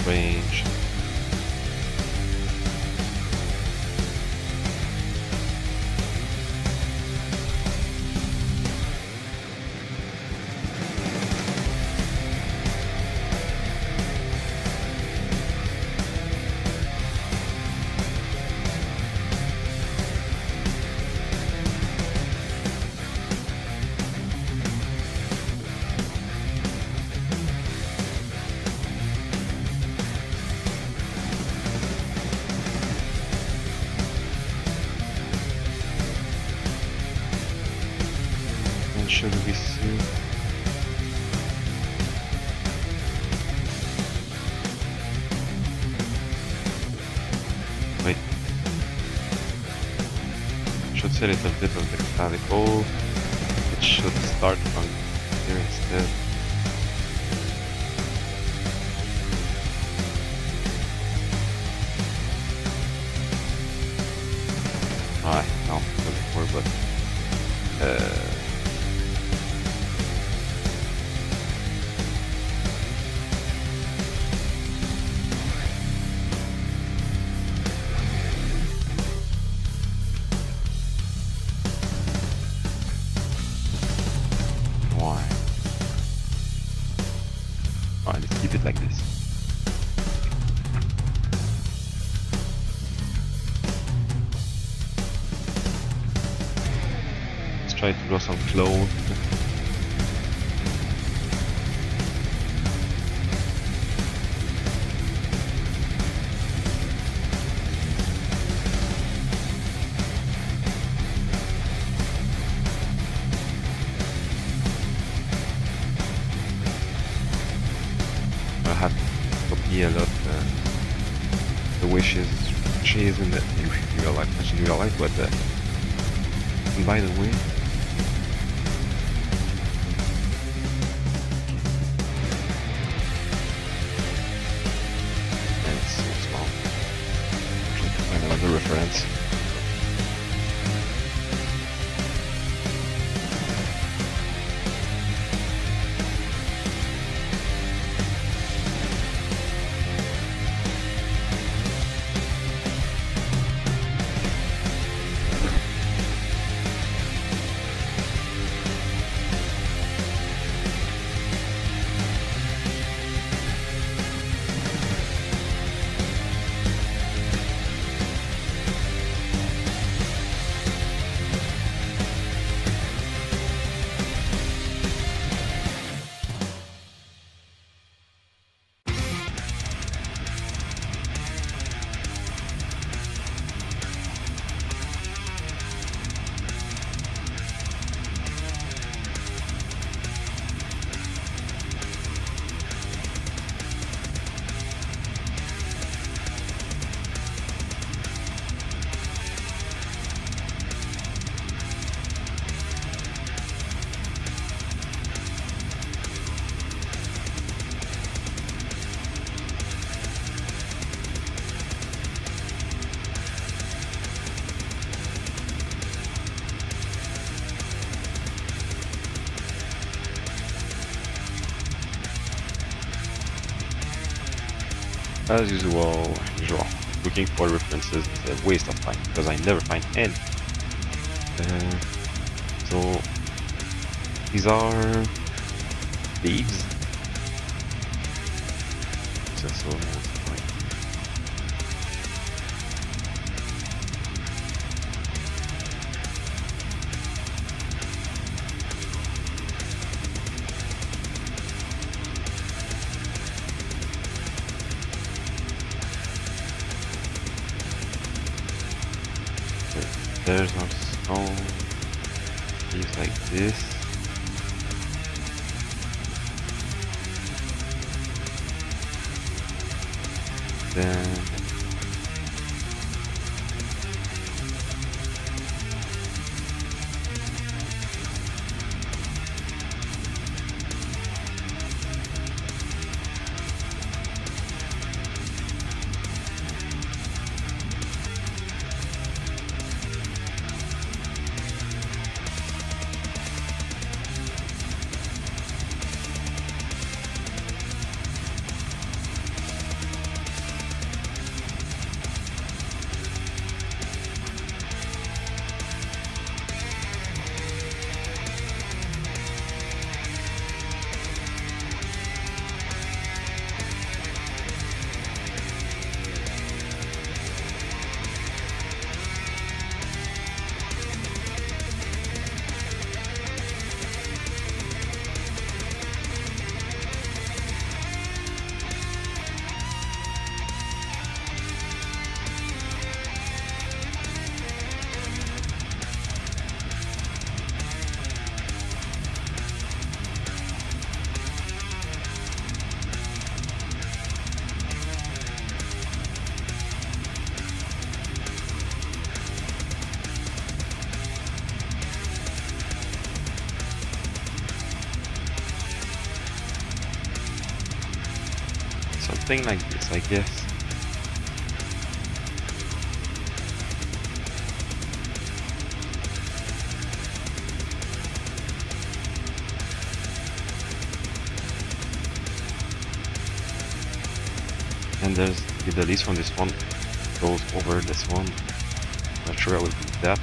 Range. Should we see? Wait. Should say a little bit of the clavicle. It should start from here instead. Alright, no, not before, but let's keep it like this. Let's try to draw some clone. I have to copy a lot the wishes in real life, not in real life, but And by the way, and it's so small. Trying to find another reference. As usual, looking for references is a waste of time because I never find any. So these are leaves. That's almost fine. There's no stone. Leaves like this. Then something like this, I guess. And there's the least one, this one goes over this one. Not sure I will do that.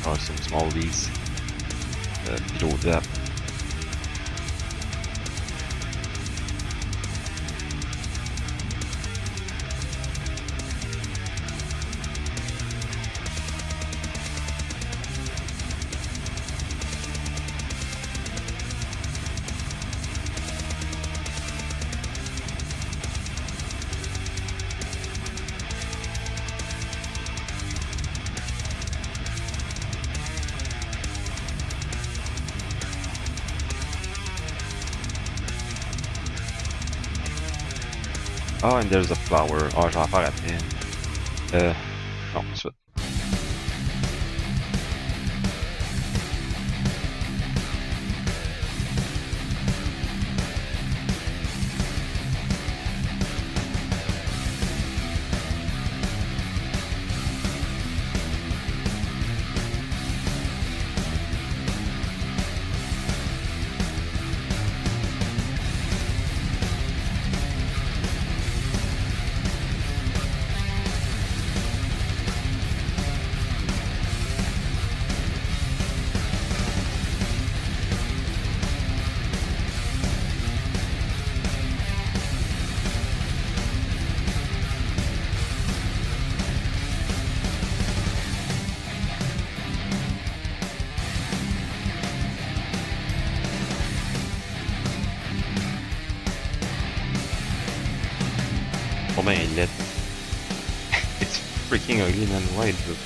are some small leagues below that. Oh, and there's a flower. Oh, je vais en faire après. Non, tout de suite. Oh man, it's freaking ugly, man. Why is it?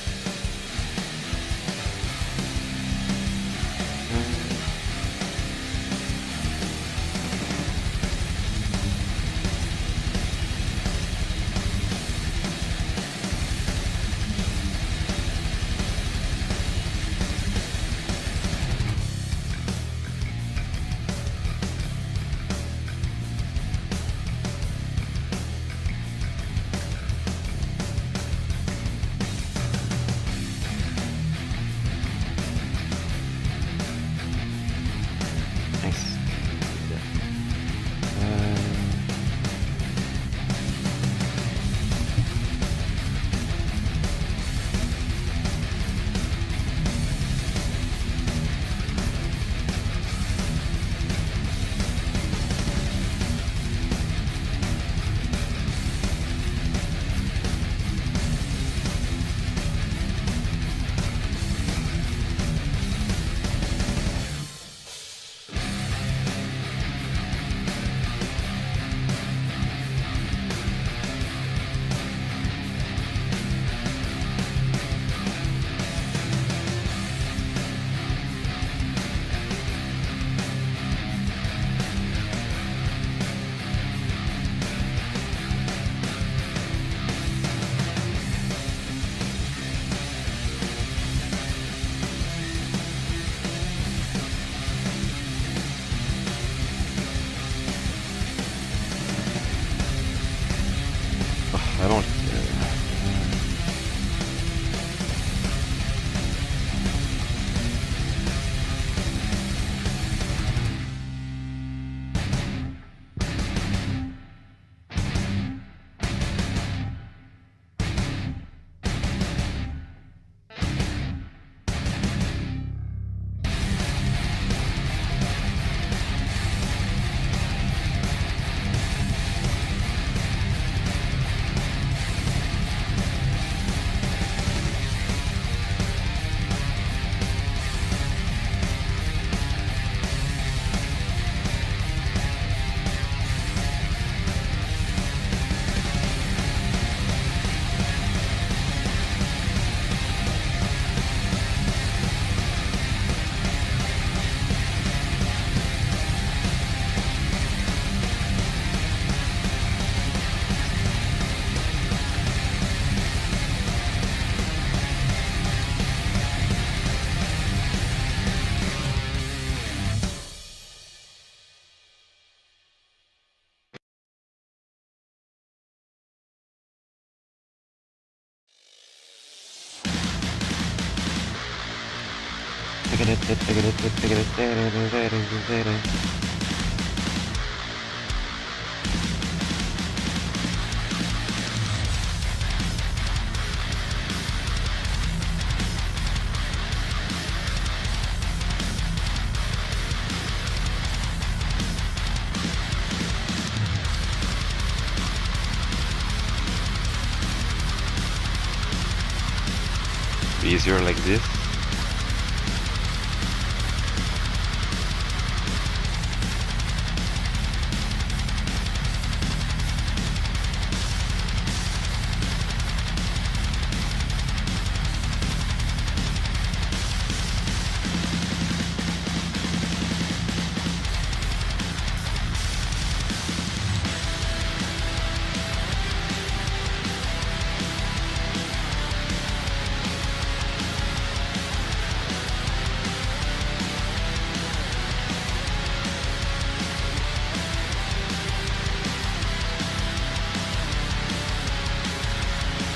Nice. I don't. easier like this.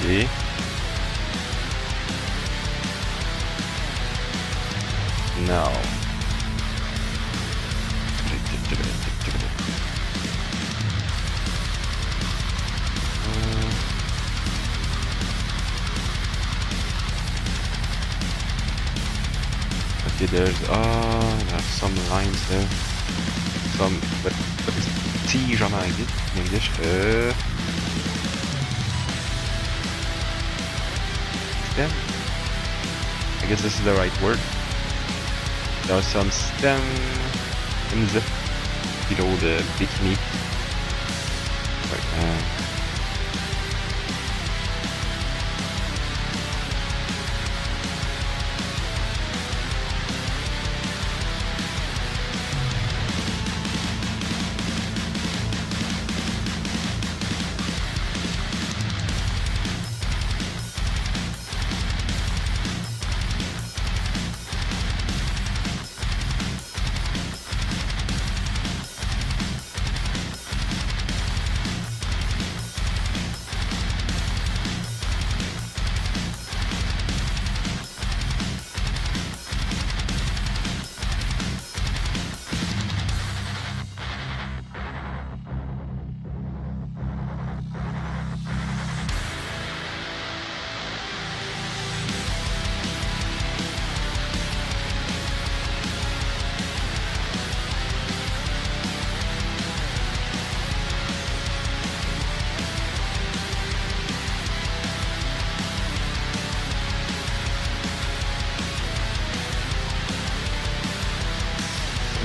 Okay. Now. Okay, there's some lines there. Some what is tige en anglais in English? Stem? I guess this is the right word. There are some stems below the bikini. Right,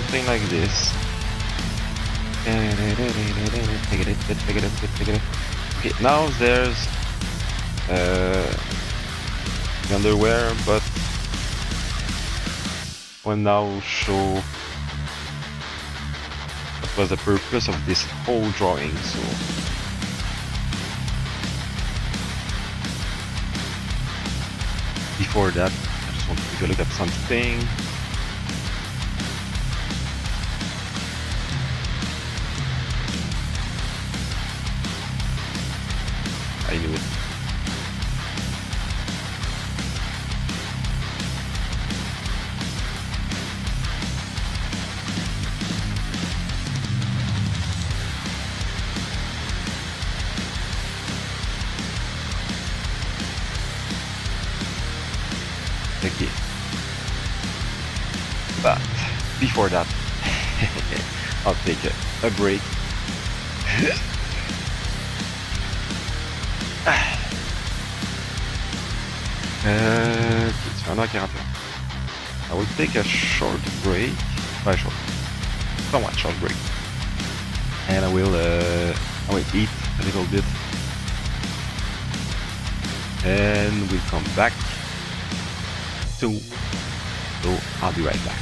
something like this. Okay, now there's the underwear, but we'll now show what was the purpose of this whole drawing. So before that, I just want to take a look at something. I knew it. Okay. But before that, I'll take a break. It's 1h41. I will take a short break. Somewhat short break. And I will eat a little bit. And we'll come back soon. So I'll be right back.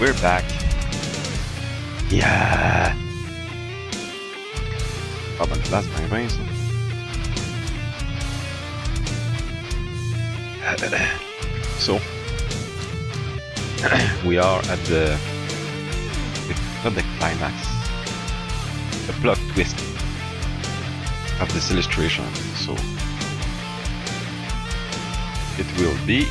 We're back. Yeah! Pas bonne place, ben ça. So, we are at not the climax, the plot twist of this illustration. So, it will be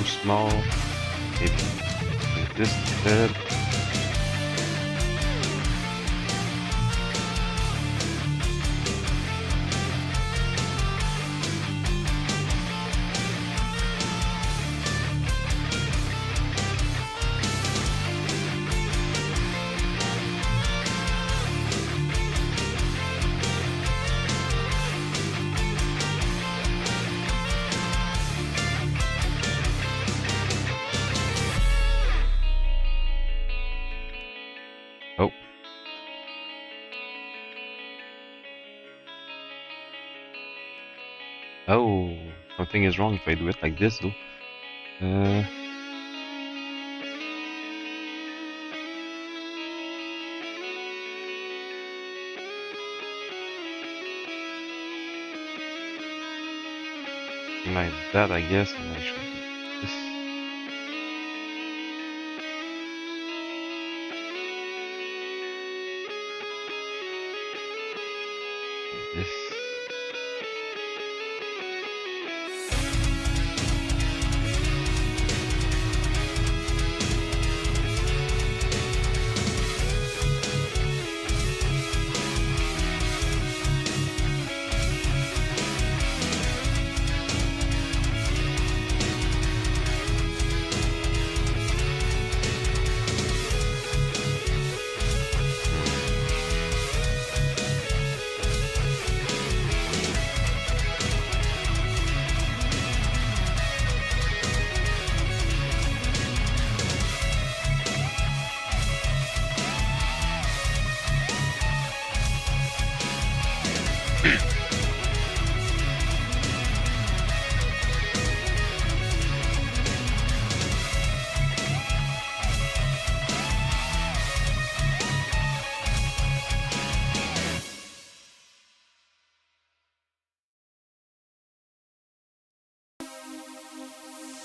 too small. Maybe like this instead. Oh. Oh, something is wrong if I do it like this though. Like that, I guess, and I should do this. Like this.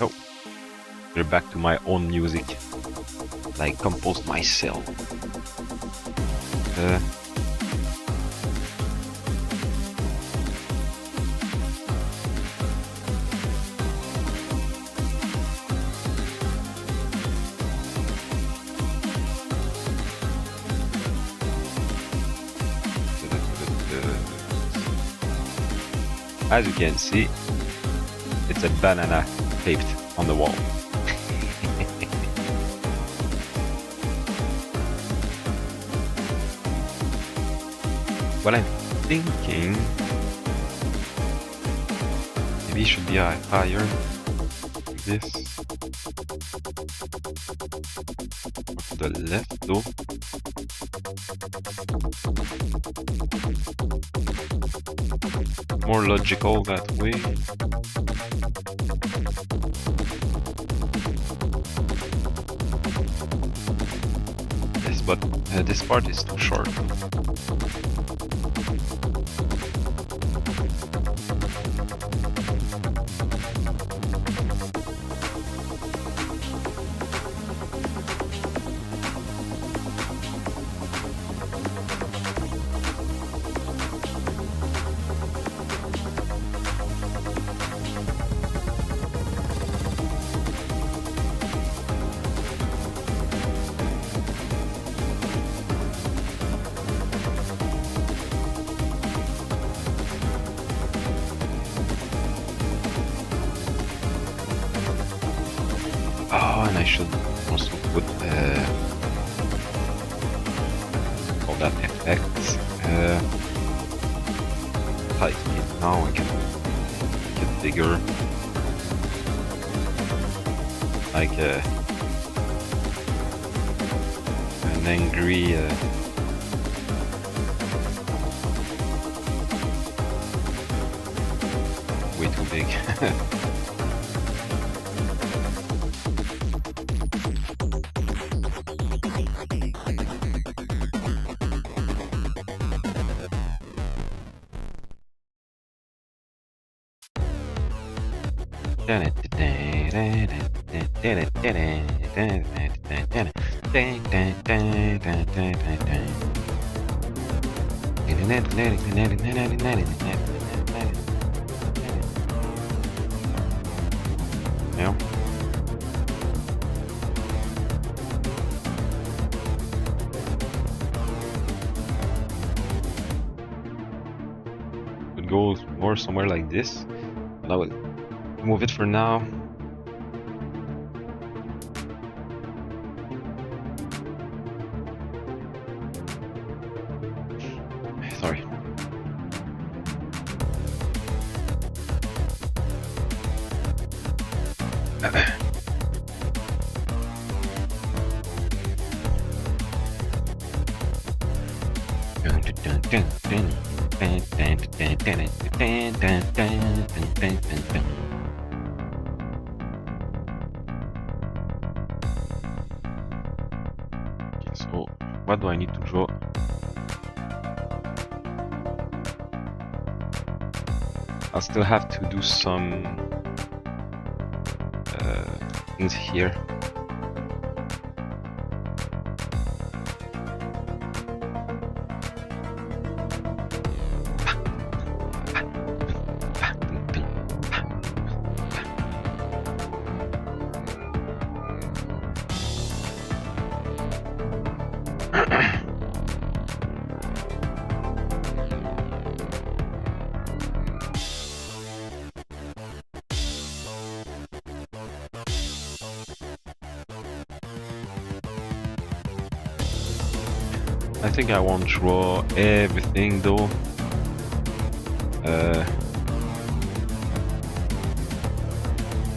Oh, we're back to my own music, like composed myself. As you can see, it's a banana taped on the wall. What I'm thinking, maybe it should be higher, like this. Or to the left though. More logical that way. Yes, but this part is too short. Oh, and I should also put all that effects. Like now I can make it bigger. Like an angry way too big. Yeah. Could go more somewhere like this, but I will move it for now. Sorry. Okay, so what do I need to draw? I'll still have to do some things here. I think I won't draw everything though.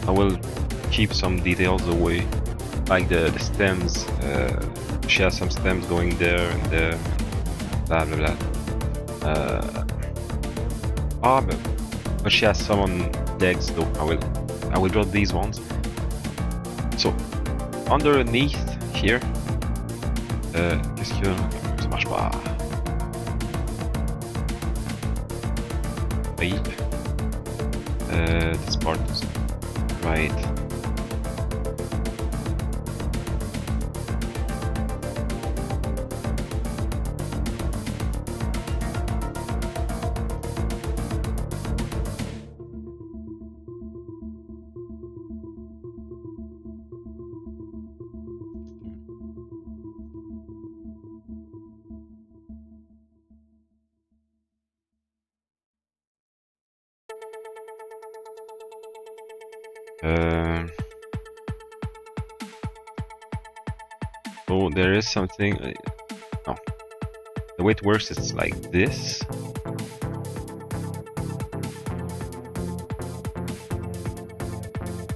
I will keep some details away, like the stems. She has some stems going there and there, blah blah blah. But she has some on legs though. I will draw these ones. So underneath here, qu'est-ce que ça marche pas? Wait. This part is right. So there is something. No, the way it works is like this.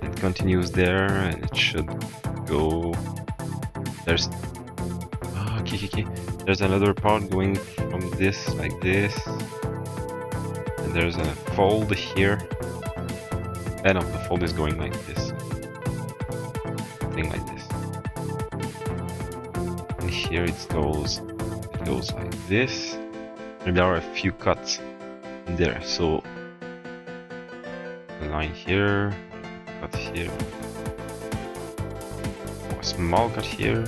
It continues there, and it should go. There's okay. There's another part going from this like this, and there's a fold here. No, the fold is going like this. Thing like this. And here it goes like this. And there are a few cuts in there. So a line here, cut here, a small cut here,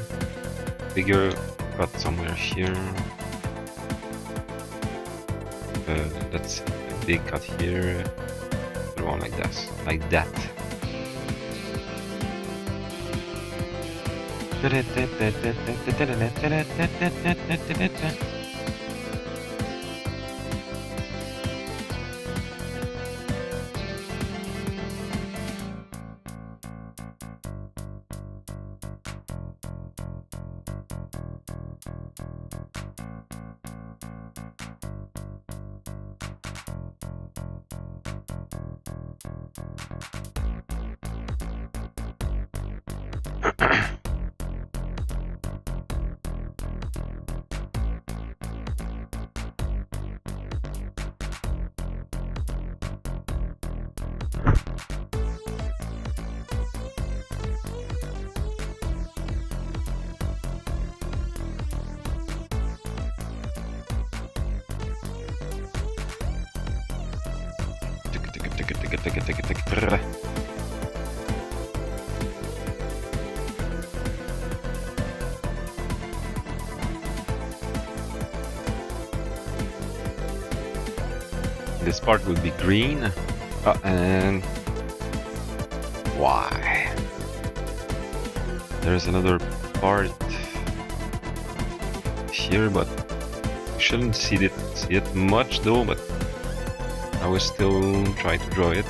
bigger cut somewhere here. That's a big cut here. One like that, like that. This part will be green. And why? There's another part here, but you shouldn't see it much though, but I will still try to draw it.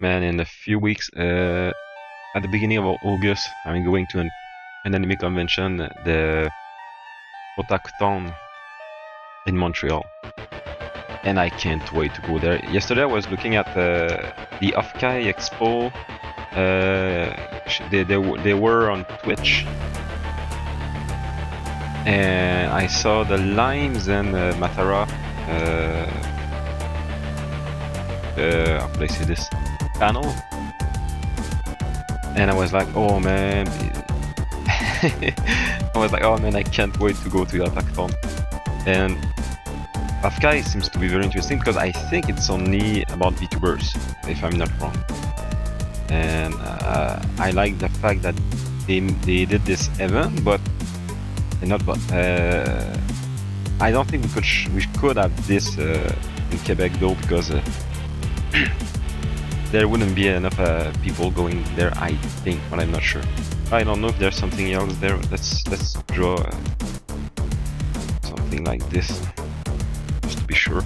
Man, in a few weeks, at the beginning of August, I'm going to an anime convention, the Otakuton in Montreal, and I can't wait to go there. Yesterday I was looking at the Offkai Expo. They were on Twitch, and I saw the Limes and Matara. How could I say this? Panel, and I was like, oh man. I was like, oh man, I can't wait to go to the Otakuton. And Offkai seems to be very interesting because I think it's only about VTubers, if I'm not wrong. And I like the fact that they did this event, but I don't think we could have this in Quebec though, because there wouldn't be enough people going there, I think, but I'm not sure. I don't know if there's something else there. Let's draw something like this, just to be sure.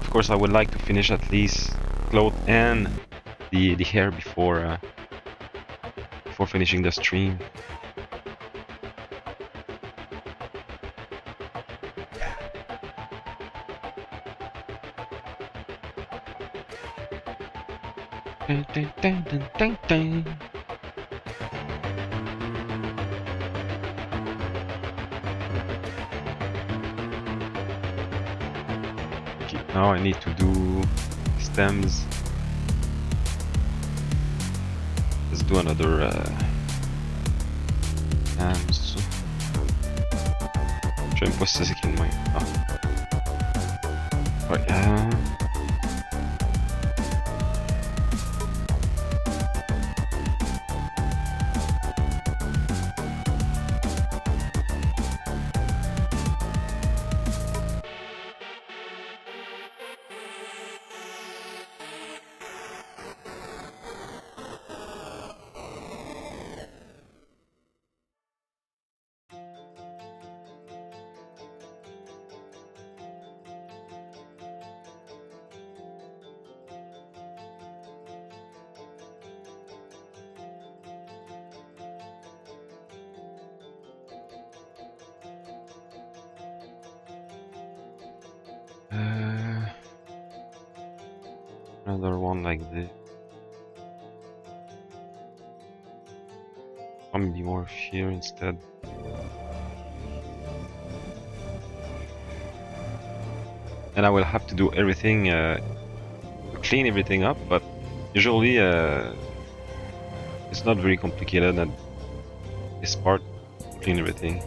Of course, I would like to finish at least clothes and the hair before finishing the stream. Okay, now I need to do stems. Let's do another stems. Je sais même pas si c'est écrit de même. Ah. Ouais. Another one like this. Maybe more here instead. And I will have to do everything to clean everything up, but usually it's not very complicated at this part to clean everything.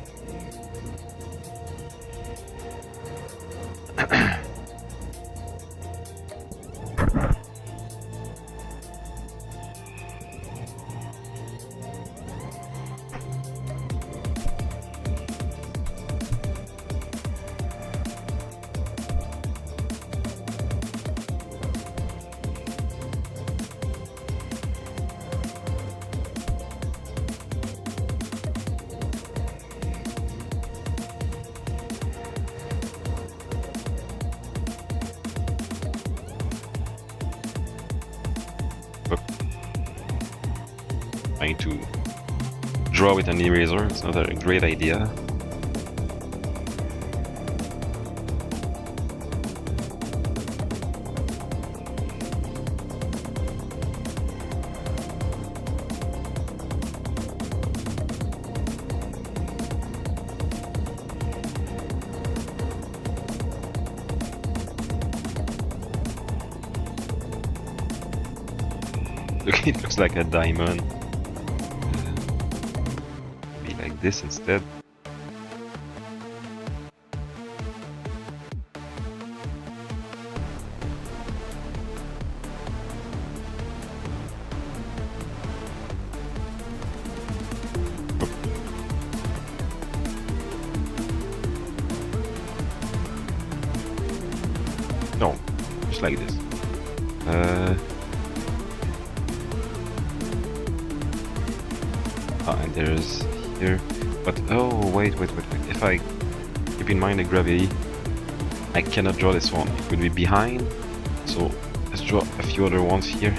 Trying to draw with an eraser, it's not a great idea. Look, it looks like a diamond. Be like this instead. No, just like this. And there's here, but oh wait. If I keep in mind the gravity, I cannot draw this one. It will be behind. So let's draw a few other ones here.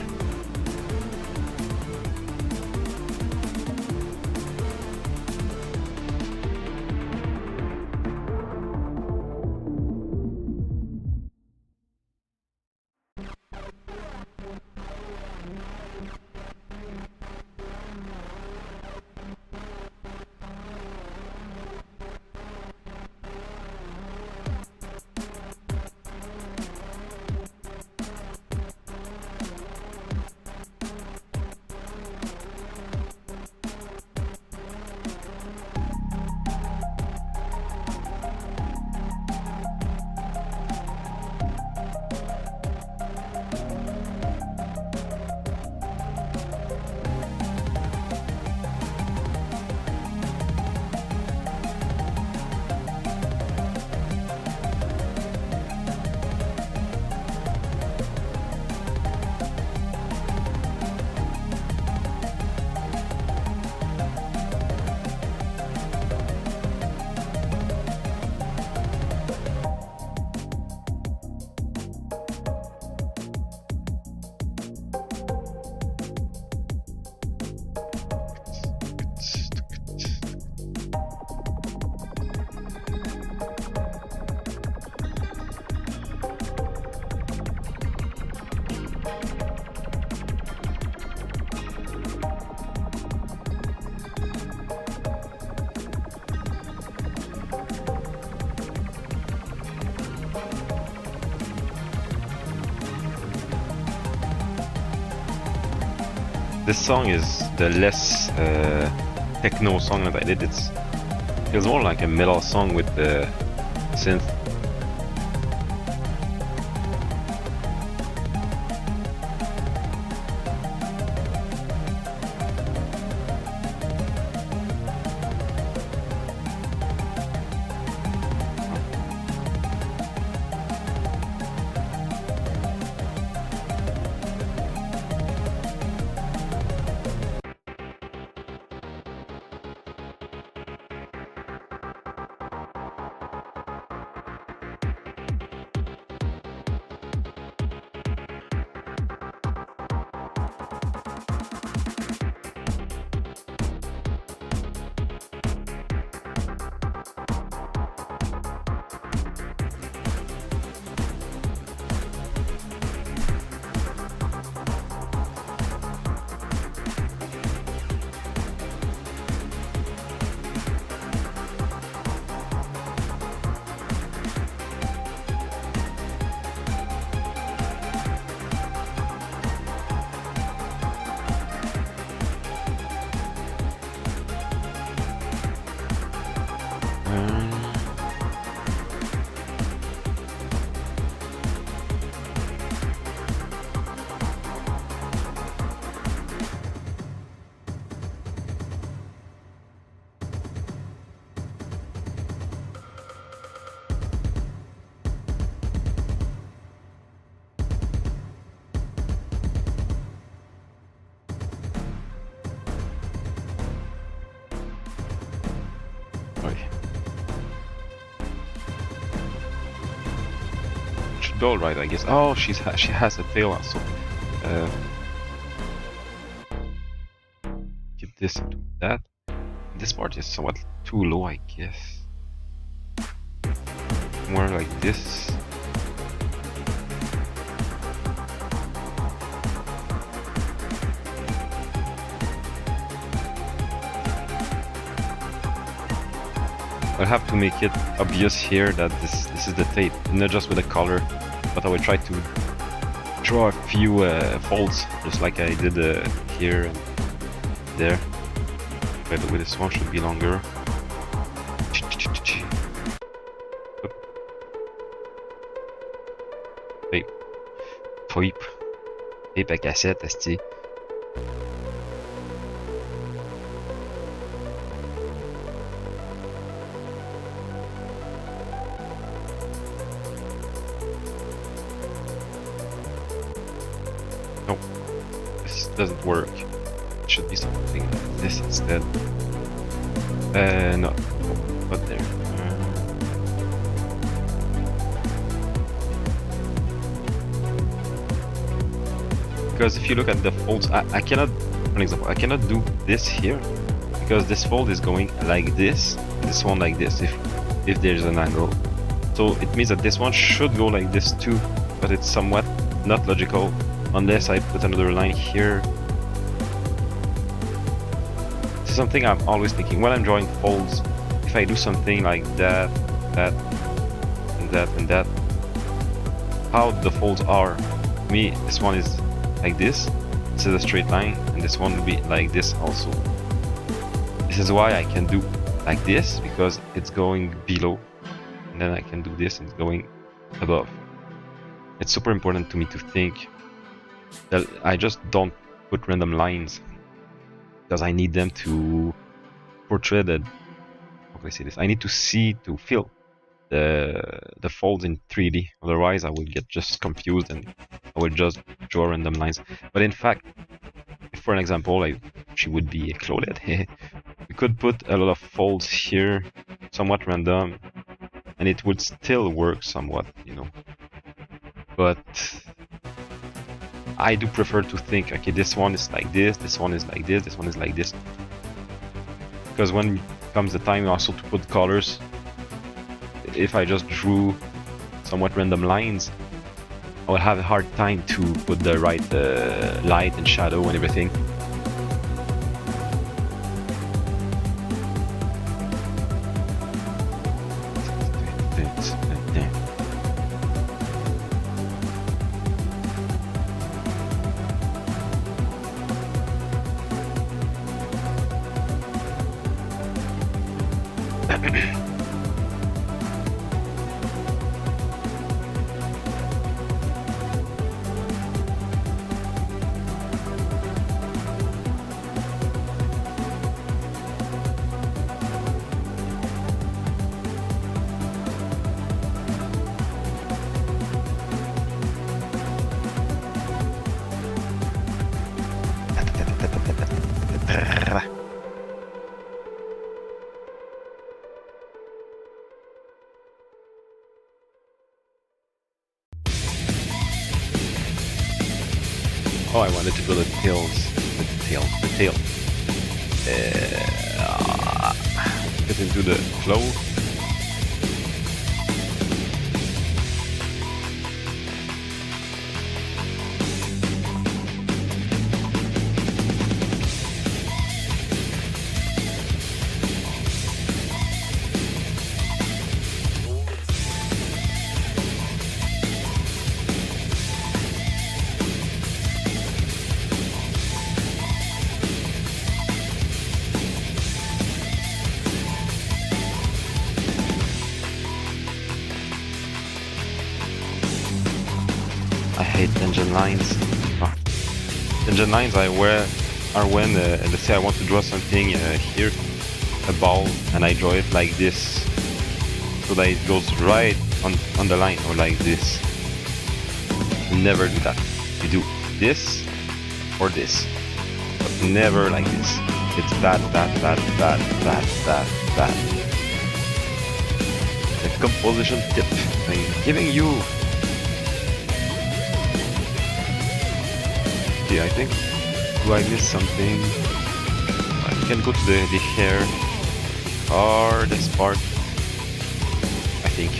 This song is the less techno song that I did. It feels more like a metal song with the synth. Should be alright, I guess. Oh, she has a tail also. Get this into that. This part is somewhat too low, I guess. More like this. I'll have to make it obvious here that this is the tape, not just with the color, but I will try to draw a few folds, just like I did here and there. By the way, this one should be longer. Wait. Tape à cassette, asti. No, this doesn't work. It should be something like this instead. No, not there. Because if you look at the folds, I cannot, for example, I cannot do this here because this fold is going like this one like this if there's an angle. So it means that this one should go like this too, but it's somewhat not logical unless I put another line here. This is something I'm always thinking when I'm drawing folds. If I do something like that, that, and that, and that, how the folds are. To me, this one is like this is a straight line, and this one will be like this also. This is why I can do like this, because it's going below, and then I can do this and it's going above. It's super important to me to think that I just don't put random lines, because I need them to portray the, how can I say this? I need to see, to feel the folds in 3D. Otherwise, I will get just confused and I will just draw random lines. But in fact, if for an example, she would be Claudette, we could put a lot of folds here, somewhat random, and it would still work somewhat, you know. But I do prefer to think, okay, this one is like this one is like this one is like this. Because when comes the time also to put colors, if I just drew somewhat random lines, I would have a hard time to put the right light and shadow and everything. Oh, I wanted to build the tail. Get into the flow. I hate tangent lines. Tangent lines are when, let's say I want to draw something here, a ball, and I draw it like this, so that it goes right on the line, or like this. Never do that. You do this or this, but never like this. It's bad. It's a composition tip I'm giving you. I think, do I miss something? I can go to the hair or this part. I think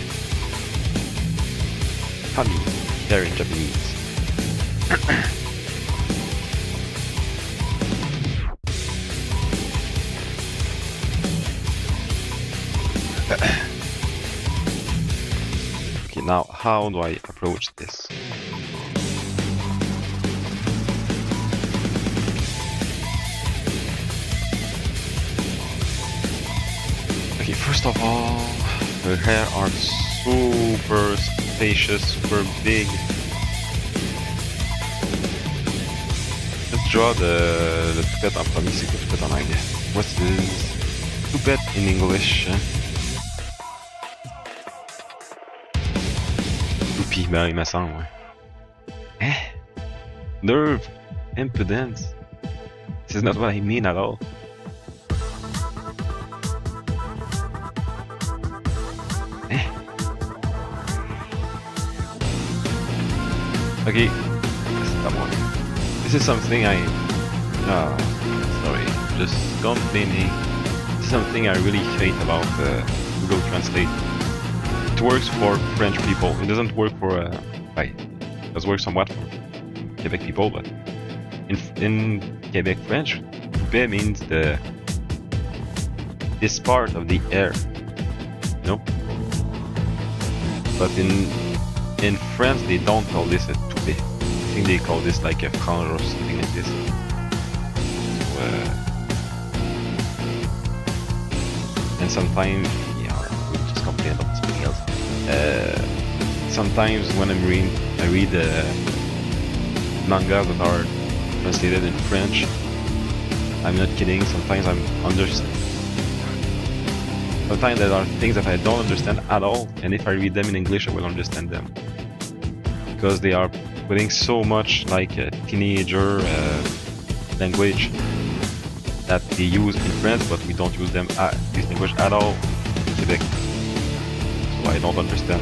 Kami, hair in Japanese. Okay, now how do I approach this? First of all, her hair are super spacious, super big. Let's draw le toupette en premier. C'est quoi toupette en anglais? What's this? Toupette in English. Toupie, ben il me semble, ouais. Eh? Nerve, impudence. This is not what I mean at all. Okay, this is something sorry, just don't blame me. This is something I really hate about Google Translate. It works for French people. It doesn't work for it does work somewhat for Quebec people, but in Quebec French, toupet means this part of the hair, you know. But in France, they don't call this a toupet. I think they call this like a frange or something like this. So, and sometimes, we just complain about something else. Sometimes when I read mangas that are translated in French. I'm not kidding. Sometimes sometimes there are things that I don't understand at all, and if I read them in English, I will understand them. Because they are putting so much like a teenager language that they use in France, but we don't use this language at all in Quebec. So I don't understand.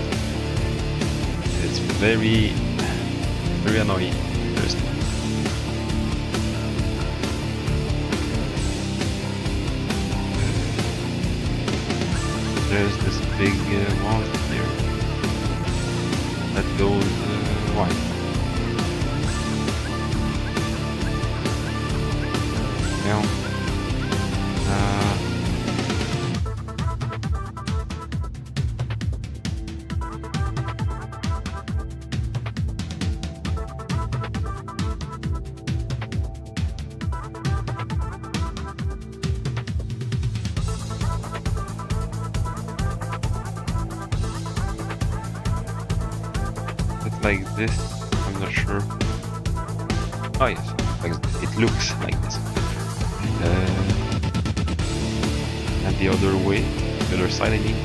It's very, very annoying. There's this big wall there that goes wide. Now, like this, I'm not sure. Oh yes, it looks like this. And the other way, the other side I mean,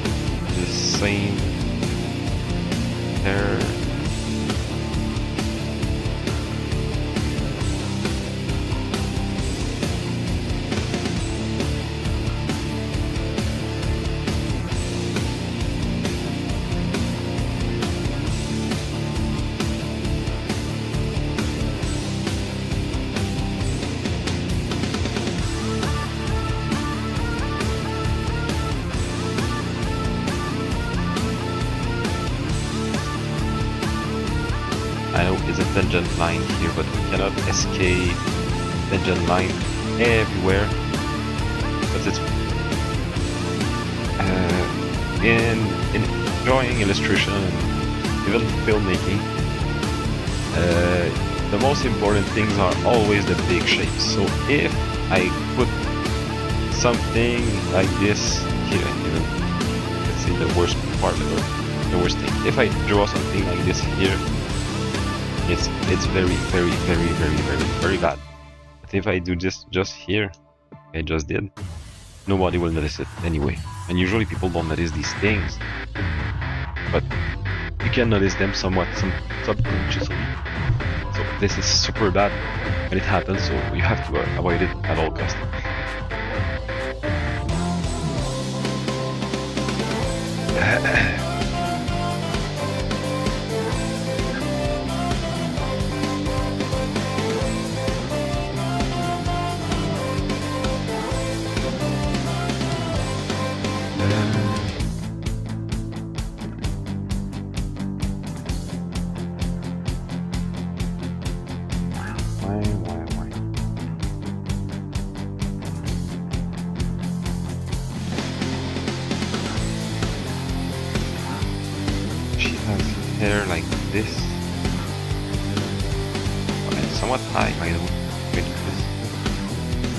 the same hair. I know it's a tangent line here, but we cannot escape tangent line everywhere. Because it's in drawing, illustration, and even filmmaking, the most important things are always the big shapes. So if I put something like this here, even let's say the worst part of it, the worst thing. If I draw something like this here, it's very, very, very, very, very, very bad. But if I do this just here, I just did, nobody will notice it anyway. And usually people don't notice these things, but you can notice them somewhat, subconsciously. So this is super bad when it happens, so you have to avoid it at all costs. She has hair like this. It's somewhat high, by the way. Like this.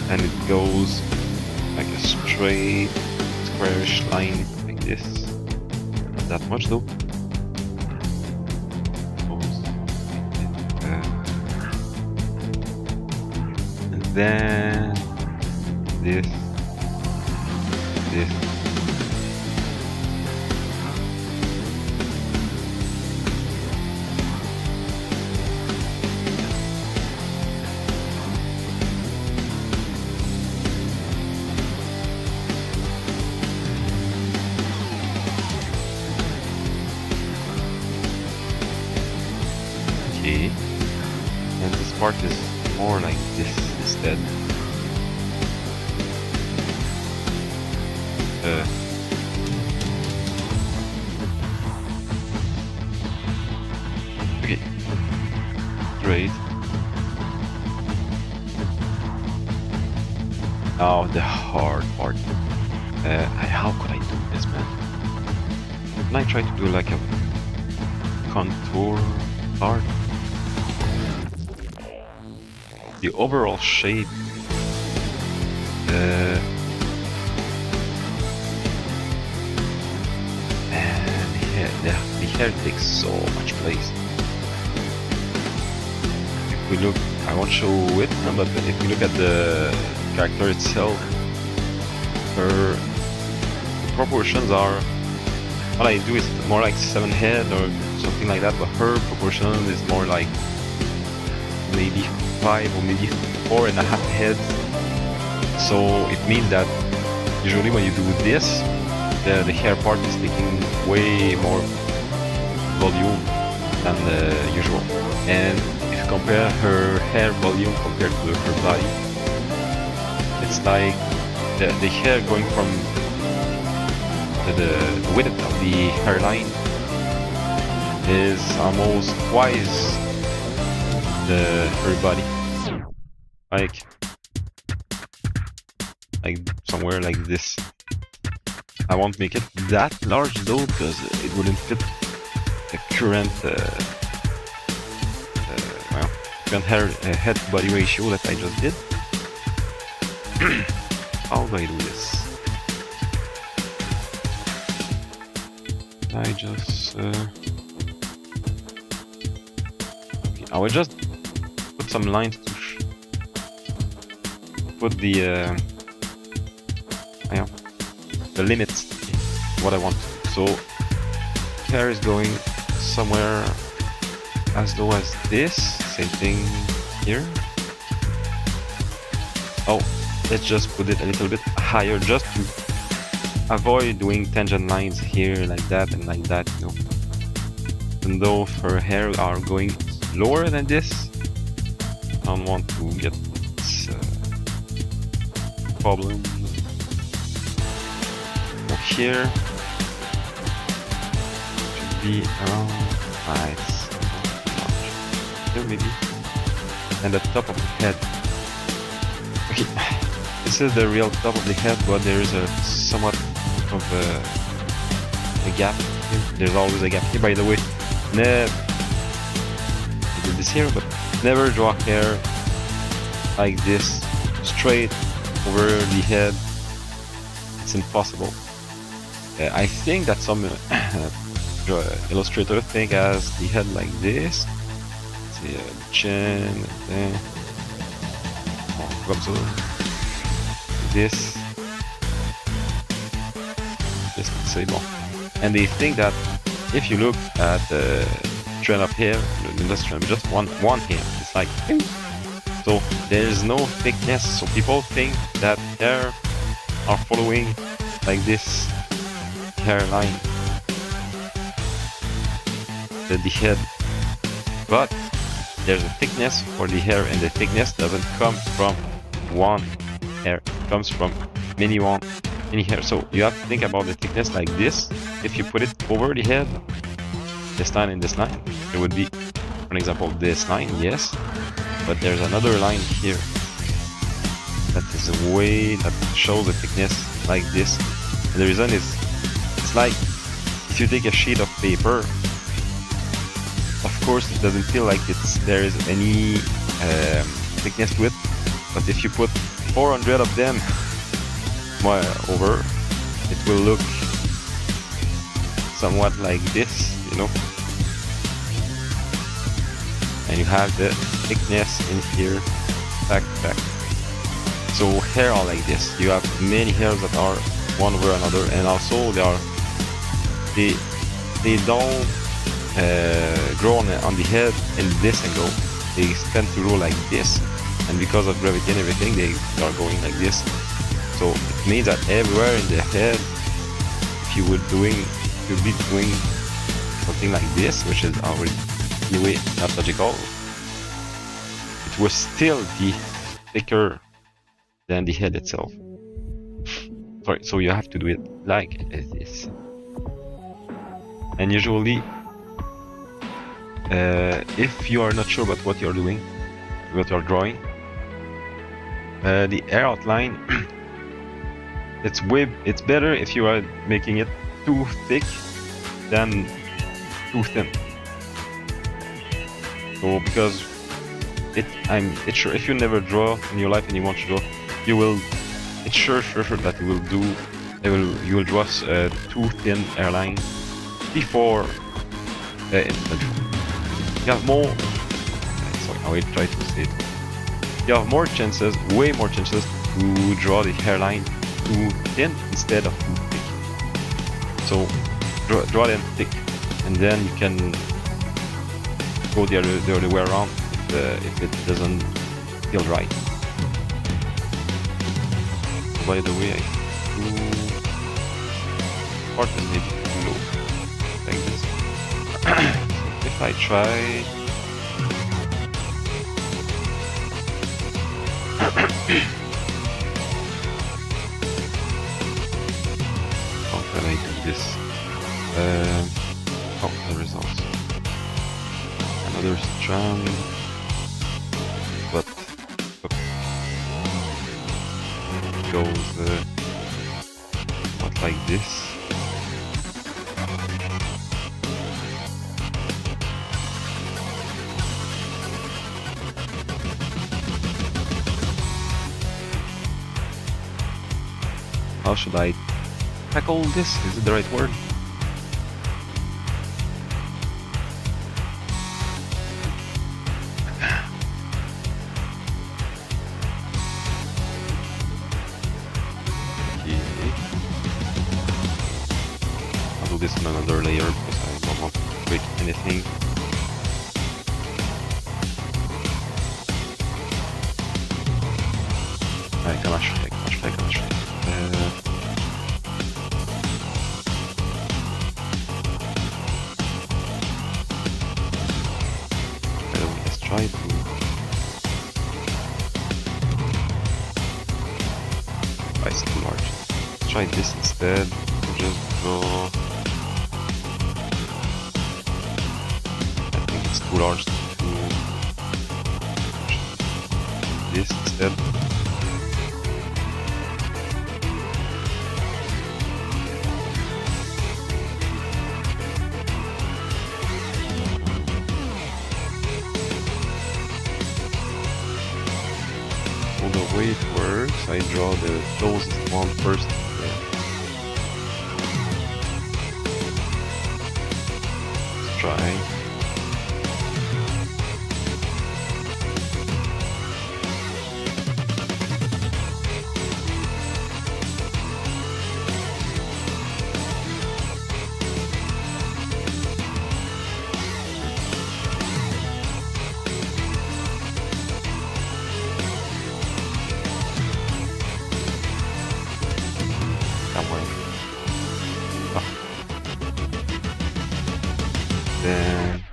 And it goes like a straight. It's squarish line like this. Not that much though. And then this. Okay. And this part is more like this instead. Okay. Great. Now the hard part. How could I do this, man? Can I try to do like a contour part? The overall shape. The hair takes so much place. If we look, I won't show it, but if we look at the character itself, her proportions are, what I do is more like 7 head or something like that, but her proportion is more like maybe 5 or maybe 4.5 heads. So it means that usually when you do this, the hair part is taking way more volume than the usual. And if you compare her hair volume compared to her body, it's like the hair going from the width of the hairline is almost twice her body. Like somewhere like this. I won't make it that large though, because it wouldn't fit the current head to body ratio that I just did. How do I do this? I just okay, I will just put some lines to put the limits, what I want. So hair is going somewhere as low as this, same thing here. Oh, let's just put it a little bit higher just to avoid doing tangent lines here like that and like that, you know. Even though her hair are going lower than this, I don't want to get this problem. Here should be around here maybe, and the top of the head. Okay, this is the real top of the head, but there is a somewhat of a gap here. There's always a gap here, by the way. I did this here, but never draw hair like this straight over the head. It's impossible. I think that some illustrator think as the head like this, c'est chin, and then comme ça, this, c'est bon. And they think that if you look at the trend of hair, just one hair, it's like, so there is no thickness. So people think that hair are following like this hairline, the head, but there's a thickness for the hair, and the thickness doesn't come from one hair, it comes from many hair. So you have to think about the thickness like this. If you put it over the head, this line and this line, it would be, for example, this line, yes, but there's another line here that is a way that shows the thickness like this. And the reason is, it's like if you take a sheet of paper, of course it doesn't feel like there is any thickness to it, but if you put 400 of them over, it will look somewhat like this, you know. And you have the thickness in here, back. So hair are like this. You have many hairs that are one way or another, and also they don't grow on the head in this angle. They tend to grow like this, and because of gravity and everything, they are going like this. So it means that everywhere in the head, if you would be doing something like this, which is already anyway not logical, it will still be thicker than the head itself. Sorry, so you have to do it like this. And usually, if you are not sure about what you're doing, what you're drawing, the hair outline, it's better if you are making it too thick than too thin. So because it's sure if you never draw in your life and you want to draw, you will. It's sure that you will draw too thin hairline before. You have more. Sorry, I will try to say it. You have more chances, way more chances, to draw the hairline too thin instead of too thick. So draw them thick, and then you can go the other way around if it doesn't feel right. By the way, I do part is maybe too low, like this. So if I try. How can I do this? Oh, the results. Another strand, but it goes not like this. How should I tackle this? Is it the right word? Okay. I'll do this on another layer because I don't want to break anything. Comment je fais? Let's try to... Oh, it's too large. Let's try this instead. Just draw... I think it's too large to do this instead. The way it works, I draw the closest one first. Let's try. Then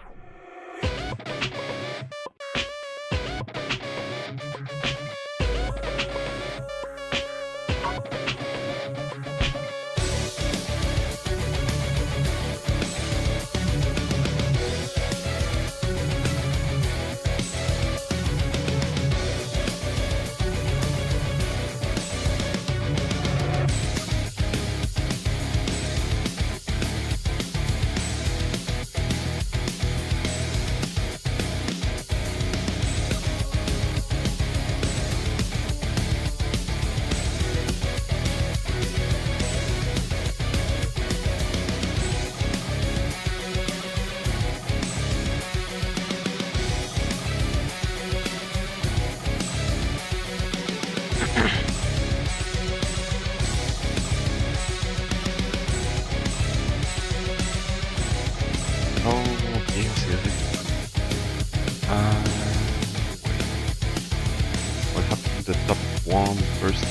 c'est vrai. Uh, what happened to the top one first?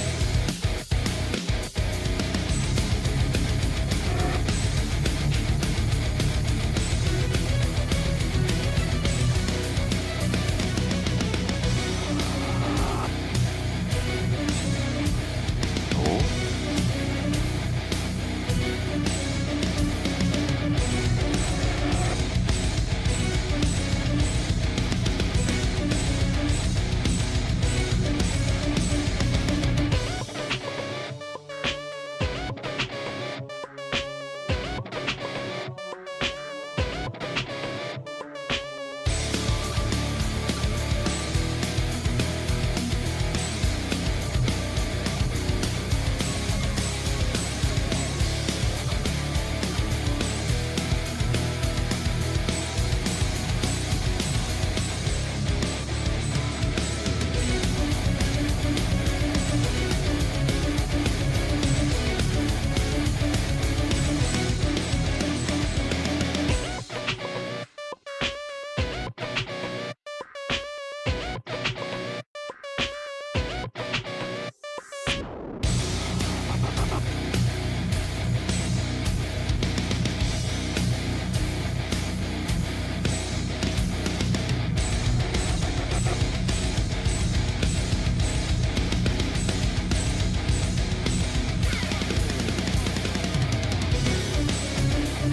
Oh.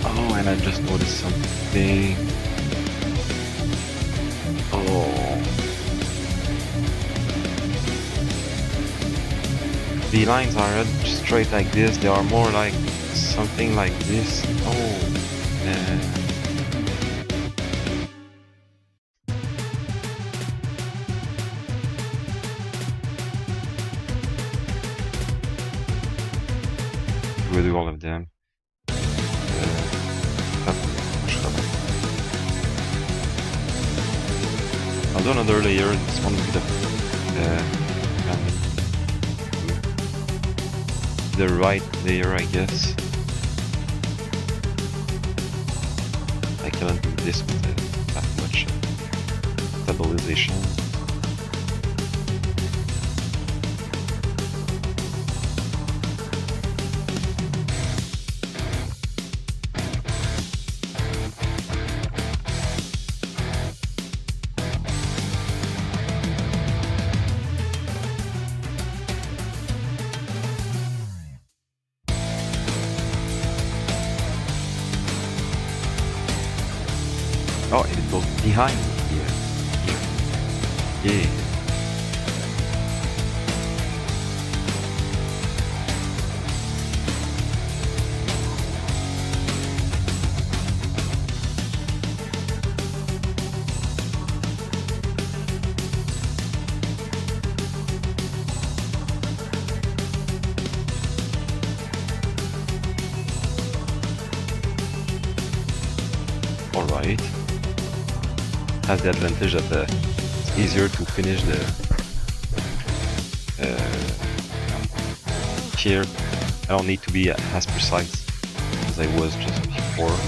Oh, and I just noticed something. Oh. The lines aren't straight like this, they are more like something like this. Oh, yeah. We'll do all of them. I'll do another layer. This one will be the right layer, I guess. I cannot do this with that much stabilization. Oh, it goes behind here. Yeah. All right. Has the advantage that it's easier to finish the here. I don't need to be as precise as I was just before.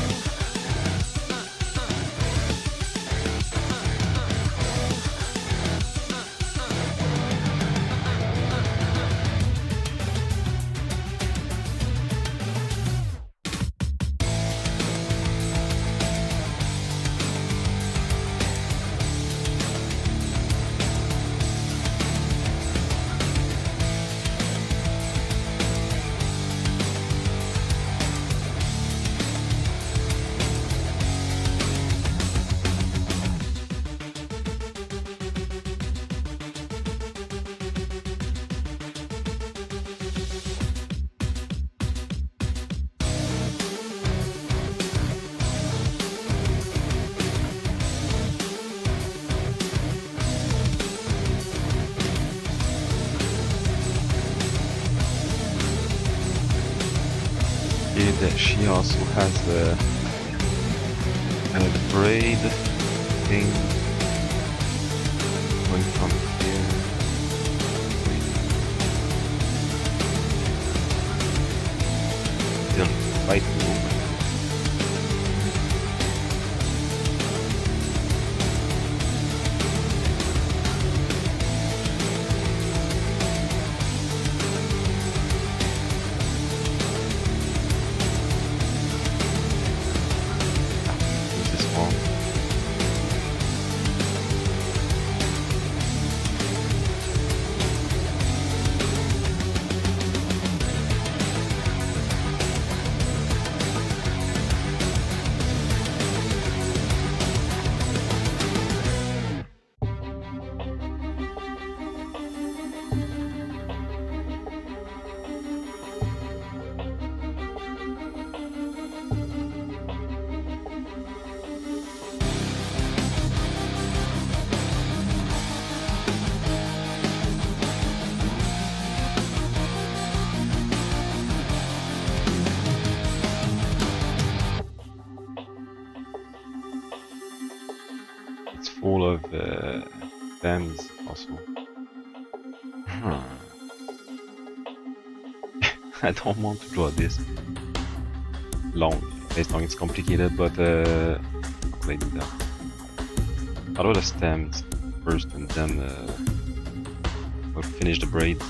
That she also has the braid thing going from here. Still quite low. Wow. It's full of dams also. Huh. I don't want to draw this long. It's long, it's complicated, but how can I do that? I'll draw the stems first and then we'll finish the braid.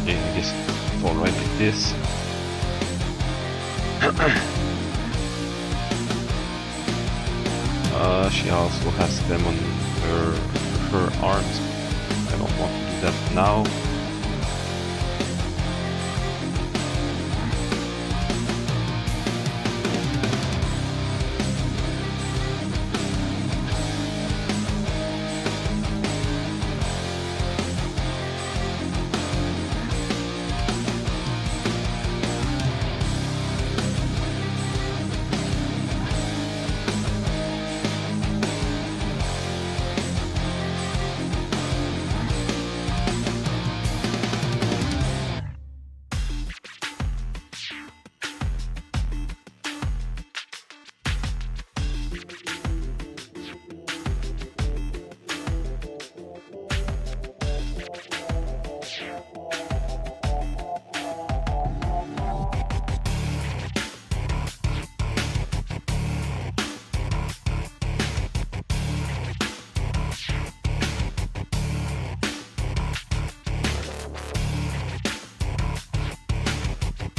Yeah, I guess it's alright like this. She also has them on her arms. I don't want to do that now.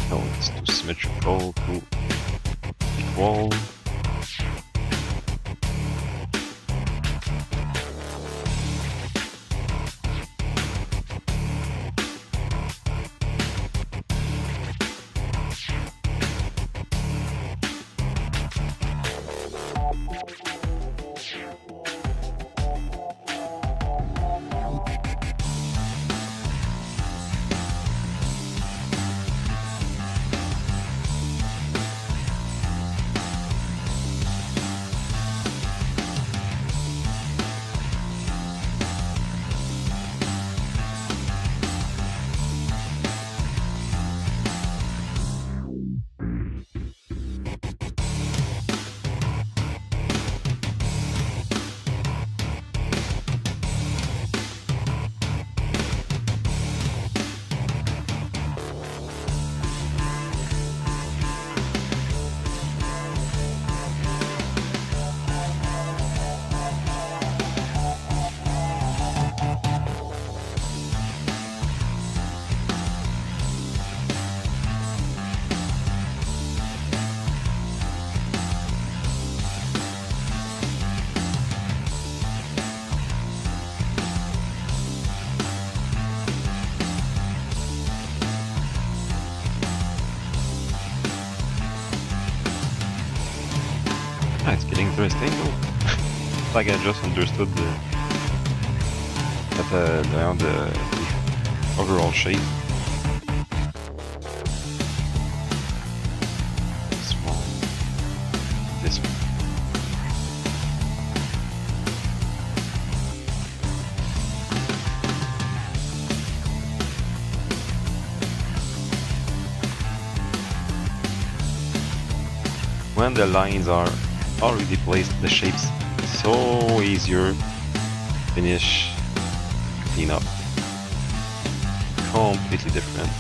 No, it's too symmetrical, too equal. it's getting interesting though. Like I just understood the overall shape. This one. This one. When the lines are already placed, the shape's so easier finish, clean up. Completely different.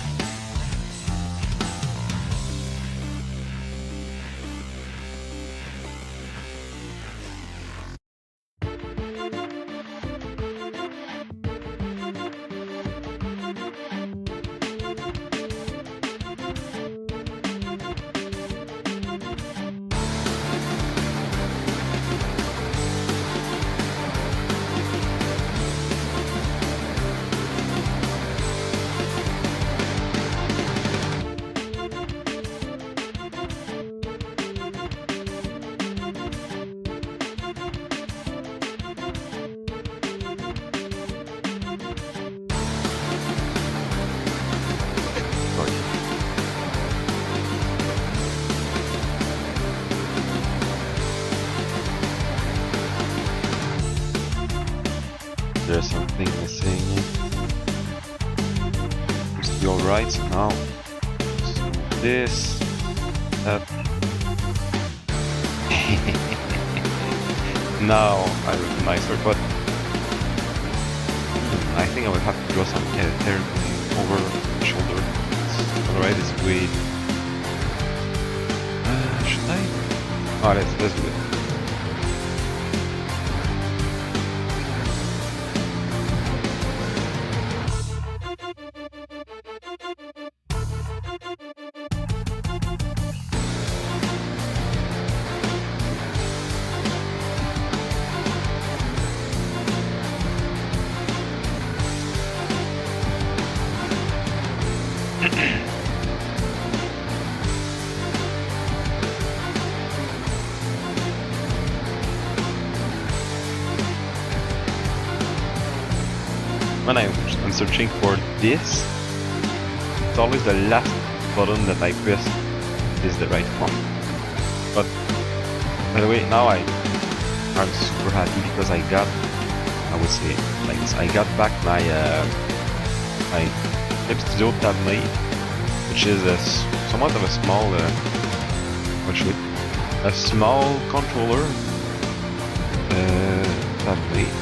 There's something missing. Seems to be alright now. So this, that. Now I recognize her, but I think I would have to draw some hair over the shoulder. Alright, it's weird. Should I? Oh, let's do it. When I'm searching for this, it's always the last button that I press is the right one. But by the way, now I'm super happy because I got, I would say like this, I got back my Clip Studio Tab Mate, which is somewhat of a small a small controller tab mate,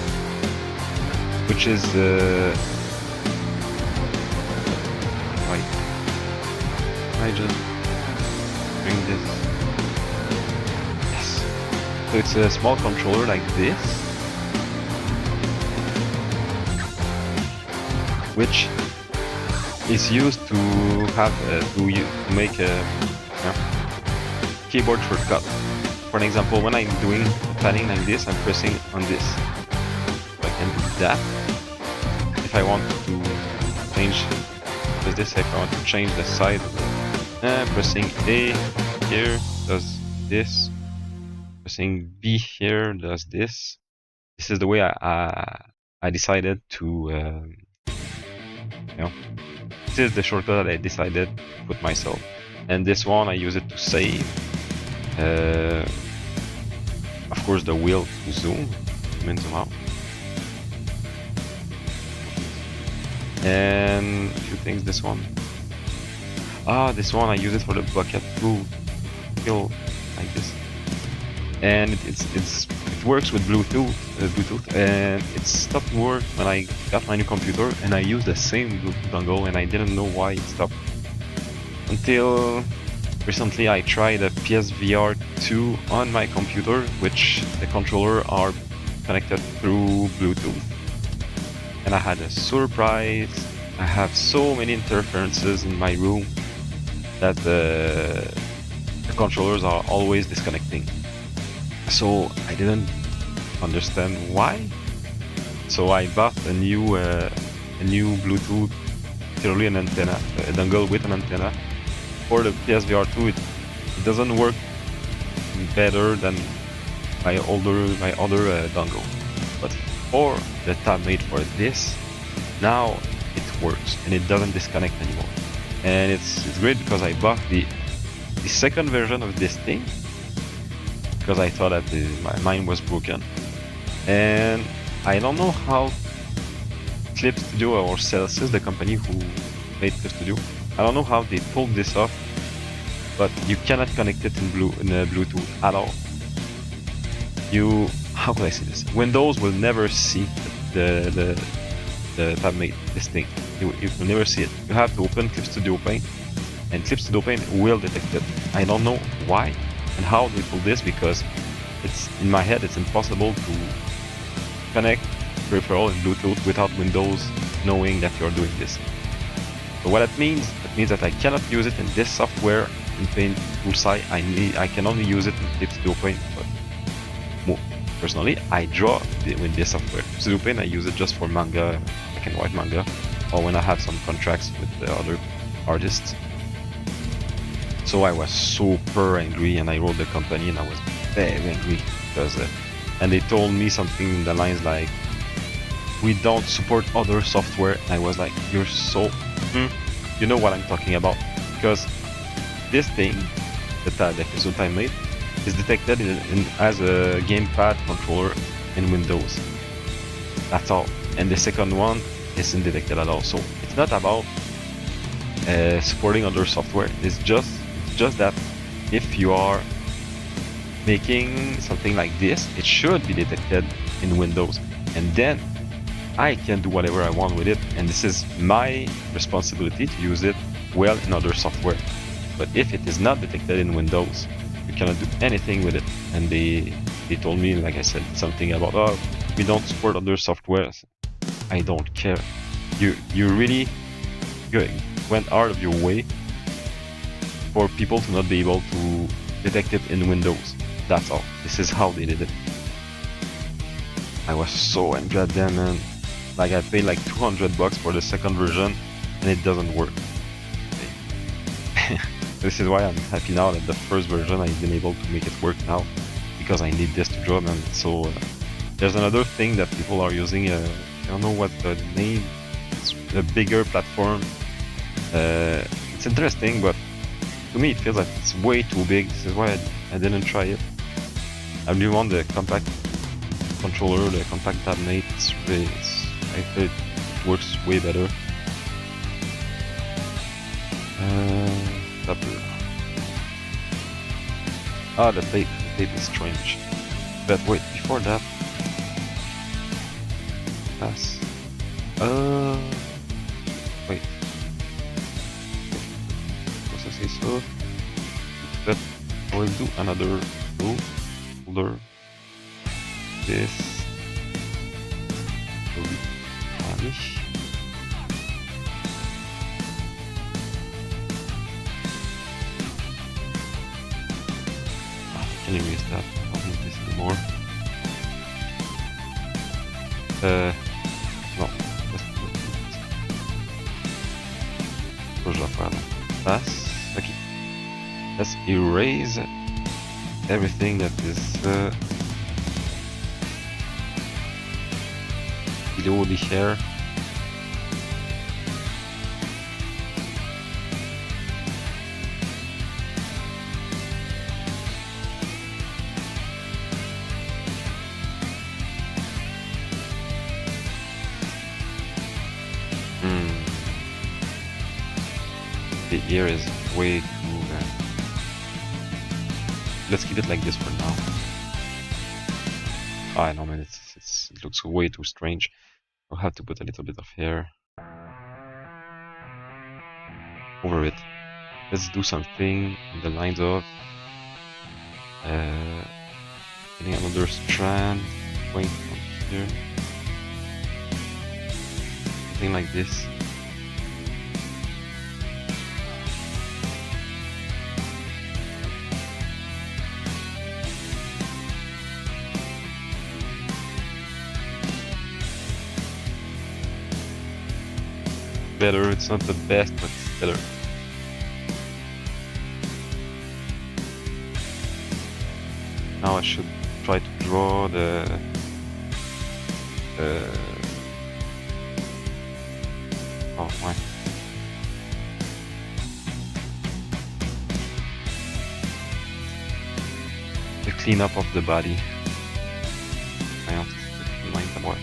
which is right. I just bring this. Yes. So it's a small controller like this, which is used to have to make a keyboard shortcut. For an example, when I'm doing padding like this, I'm pressing on this. So I can do that. If I want to change this, if I want to change the side, pressing A here does this. Pressing B here does this. This is the way I decided to, this is the shortcut that I decided to put myself. And this one I use it to save. Of course, the wheel to zoom in, zoom out. And a few things. This one. This one I use it for the bucket to feel like this. And it works with Bluetooth, and it stopped work when I got my new computer, and I used the same Bluetooth dongle, and I didn't know why it stopped. Until recently I tried a PSVR 2 on my computer, which the controller are connected through Bluetooth. And I had a surprise. I have so many interferences in my room that the controllers are always disconnecting. So I didn't understand why. So I bought a new Bluetooth, literally an antenna, a dongle with an antenna. For the PSVR 2, it doesn't work better than my other dongle. But for the TabMate for this, now it works and it doesn't disconnect anymore. And it's great because I bought the second version of this thing because I thought that mine was broken. And I don't know how Clip Studio or Celsius, the company who made Clip Studio, I don't know how they pulled this off, but you cannot connect it in Bluetooth at all. How can I say this? Windows will never see the TabMate, this thing. You will never see it. You have to open Clip Studio Paint, and Clip Studio Paint will detect it. I don't know why and how they pull this, because it's in my head it's impossible to connect peripheral and Bluetooth without Windows knowing that you're doing this. So what it means that I cannot use it in this software in Paint Toolside. I can only use it in Clip Studio Paint. But personally, I draw with this software. Studio Paint, I use it just for manga, black and white manga, or when I have some contracts with the other artists. So I was super angry, and I wrote the company, and I was very angry because, and they told me something in the lines like, "We don't support other software." And I was like, "You're so, you know what I'm talking about?" Because this thing, the TabMate, is detected as a gamepad controller in Windows. That's all. And the second one isn't detected at all. So it's not about supporting other software. It's just that if you are making something like this, it should be detected in Windows, and then I can do whatever I want with it, and this is my responsibility to use it well in other software. But if it is not detected in Windows, you cannot do anything with it. And they told me, like I said, something about, "Oh, we don't support other softwares." I don't care. You really went out of your way for people to not be able to detect it in Windows. That's all. This is how they did it. I was so angry at them, man. Like, I paid like $200 for the second version, and it doesn't work. This is why I'm happy now that the first version I've been able to make it work now, because I need this to draw, man. So there's another thing that people are using. I don't know what the name. It's a bigger platform. It's interesting, but to me it feels like it's way too big. This is why I didn't try it. I really want the compact controller, the compact TabMate. I feel it works way better. The tape is strange. But wait, before that, pass. Wait. What's I say so? But I will do another folder. This will be vanish. Can erase that? I don't need this anymore. No, qu'est-ce que je dois faire là? Passe. Ok. Let's erase everything that is below the hair. The ear is way too let's keep it like this for now. I know, man, it looks way too strange. I'll have to put a little bit of hair over it. Let's do something in the lines of getting another strand going from here. Something like this. Better, it's not the best, but it's better. Now I should try to draw the oh my. The cleanup of the body. Ayun, mind more.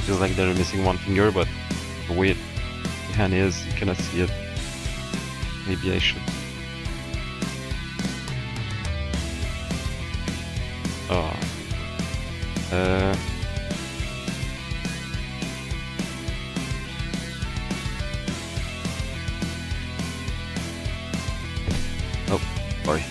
Feels like they're missing one finger, but the way the hand is, you cannot see it. Maybe I should. Oh. Oh, sorry.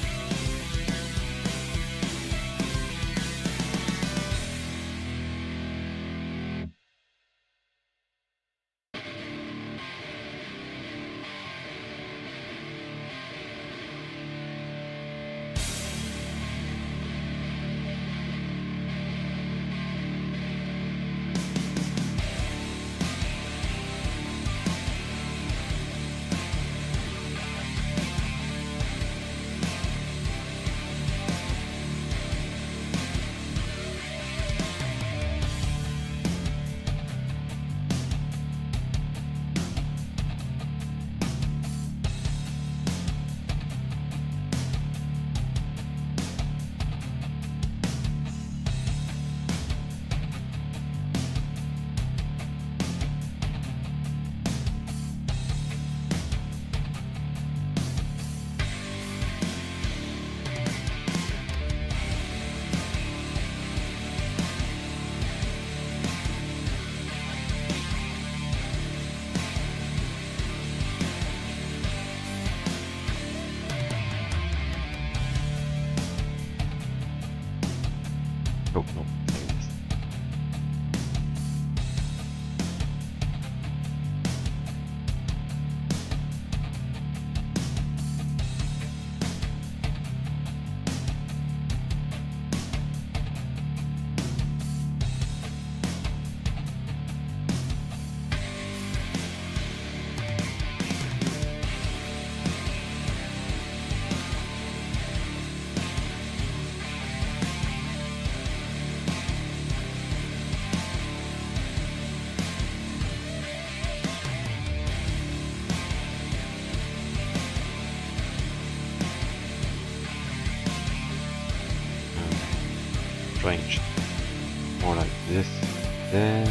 Oh, no. Strange. More like this, then.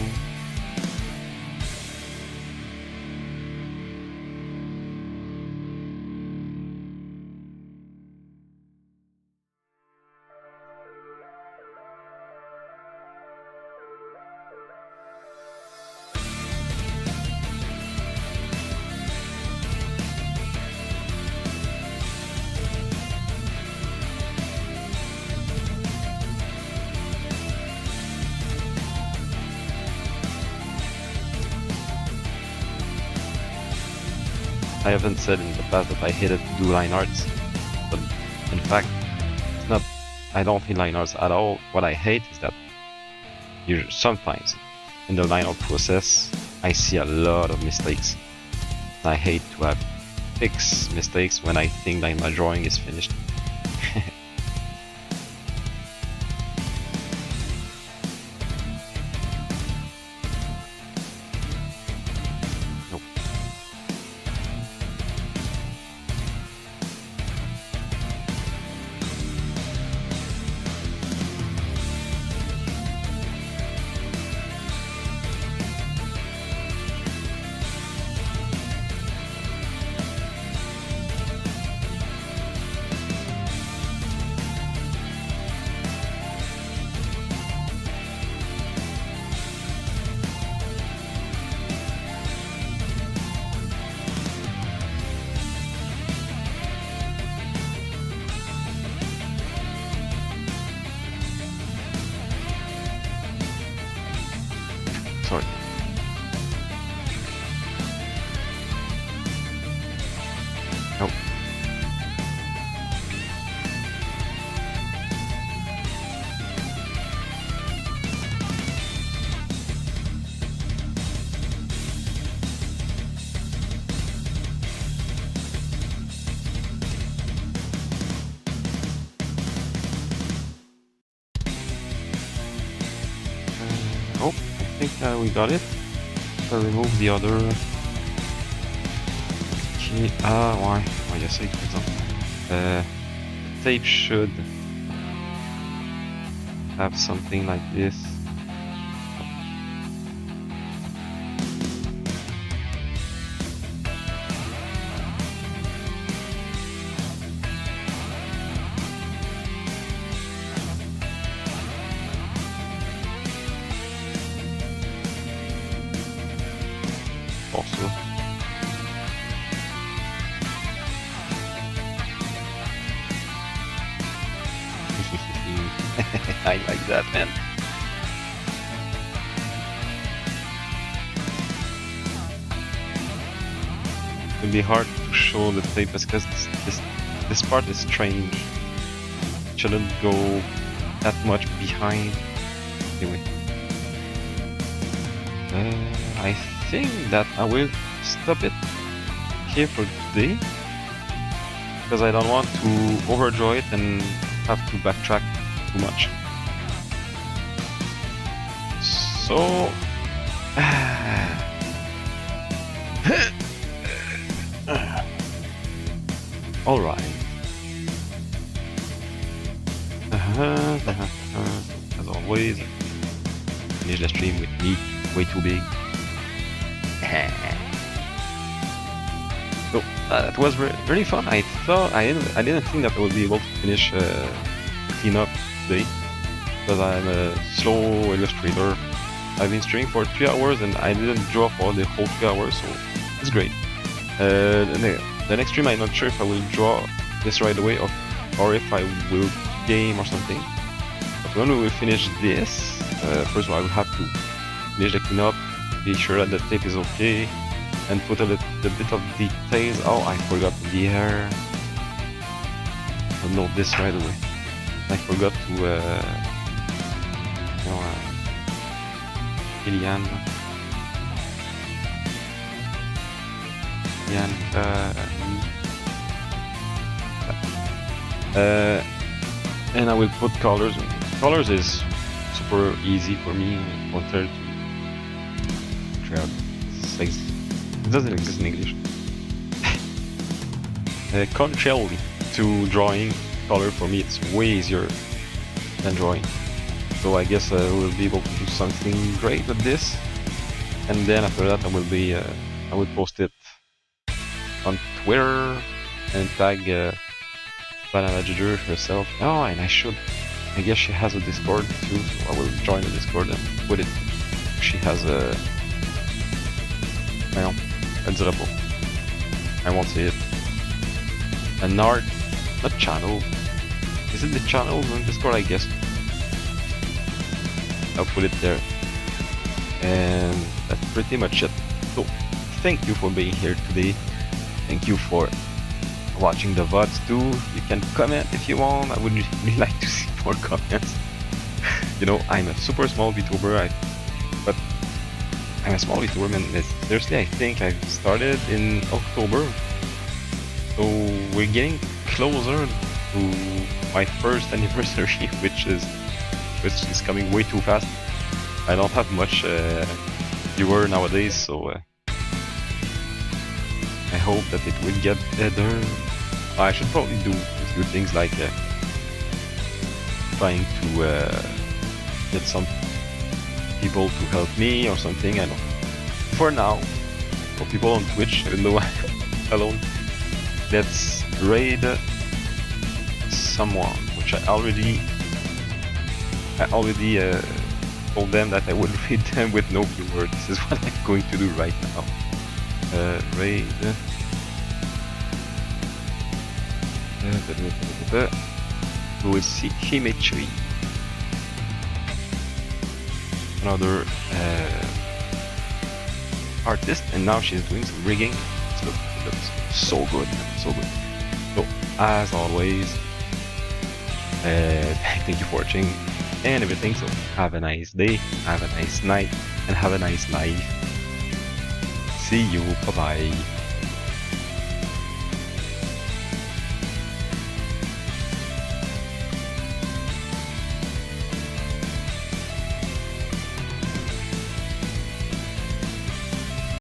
I haven't said in the past that I hated to do line arts, but in fact, it's not. I don't hate line arts at all. What I hate is that sometimes in the line of process, I see a lot of mistakes. I hate to have fix mistakes when I think that my drawing is finished. Nope. Sorry. Nope. Oh, I think we got it. I'll remove the other key. Why? Oh, yes, I the tape should have something like this. Also. I like that, man. It'll be hard to show the tape because this part is strange. Shouldn't go that much behind. Anyway. I think that I will stop it here for today because I don't want to overdraw it and have to backtrack too much. So all right. As always, finish the stream with me way too big. So that was really fun. I didn't think that I would be able to finish cleanup today because I'm a slow illustrator. I've been streaming for 3 hours and I didn't draw for the whole 3 hours, so it's great. The next stream I'm not sure if I will draw this right away or if I will game or something. But when we will finish this, first of all I will have to finish the cleanup, be sure that the tape is okay, and put a bit of details. Oh, I forgot the hair. I'll note this right away. I forgot to Ilian, and I will put colors. Colors is super easy for me. Wanted to try out. It doesn't exist in English. Contrary to drawing, color for me it's way easier than drawing. So I guess we'll be able to do something great with this, and then after that I will post it on Twitter and tag Banana Ginger herself. Oh, and I guess she has a Discord too, so I will join the Discord and put it. She has a Unzerable. I won't say it. An art, not channel. Is it the channel on Discord? I guess. I'll put it there. And that's pretty much it. So, thank you for being here today. Thank you for watching the VODs too. You can comment if you want. I would really like to see more comments. you know, I'm a super small VTuber, but I'm a small VTuber, man. Seriously, I think I started in October, so we're getting closer to my first anniversary, which is coming way too fast. I don't have much viewer nowadays, so I hope that it will get better. I should probably do things like trying to get some people to help me or something. I don't know. For now, for people on Twitch, even though I'm alone, let's raid someone, which I already told them that I would raid them with no viewer. This is what I'm going to do right now. Raid. Who is Himechui? Another artist, and now she's doing some rigging. It looks so good, so good. So, as always, thank you for watching and everything. So, have a nice day, have a nice night, and have a nice life. See you, bye bye.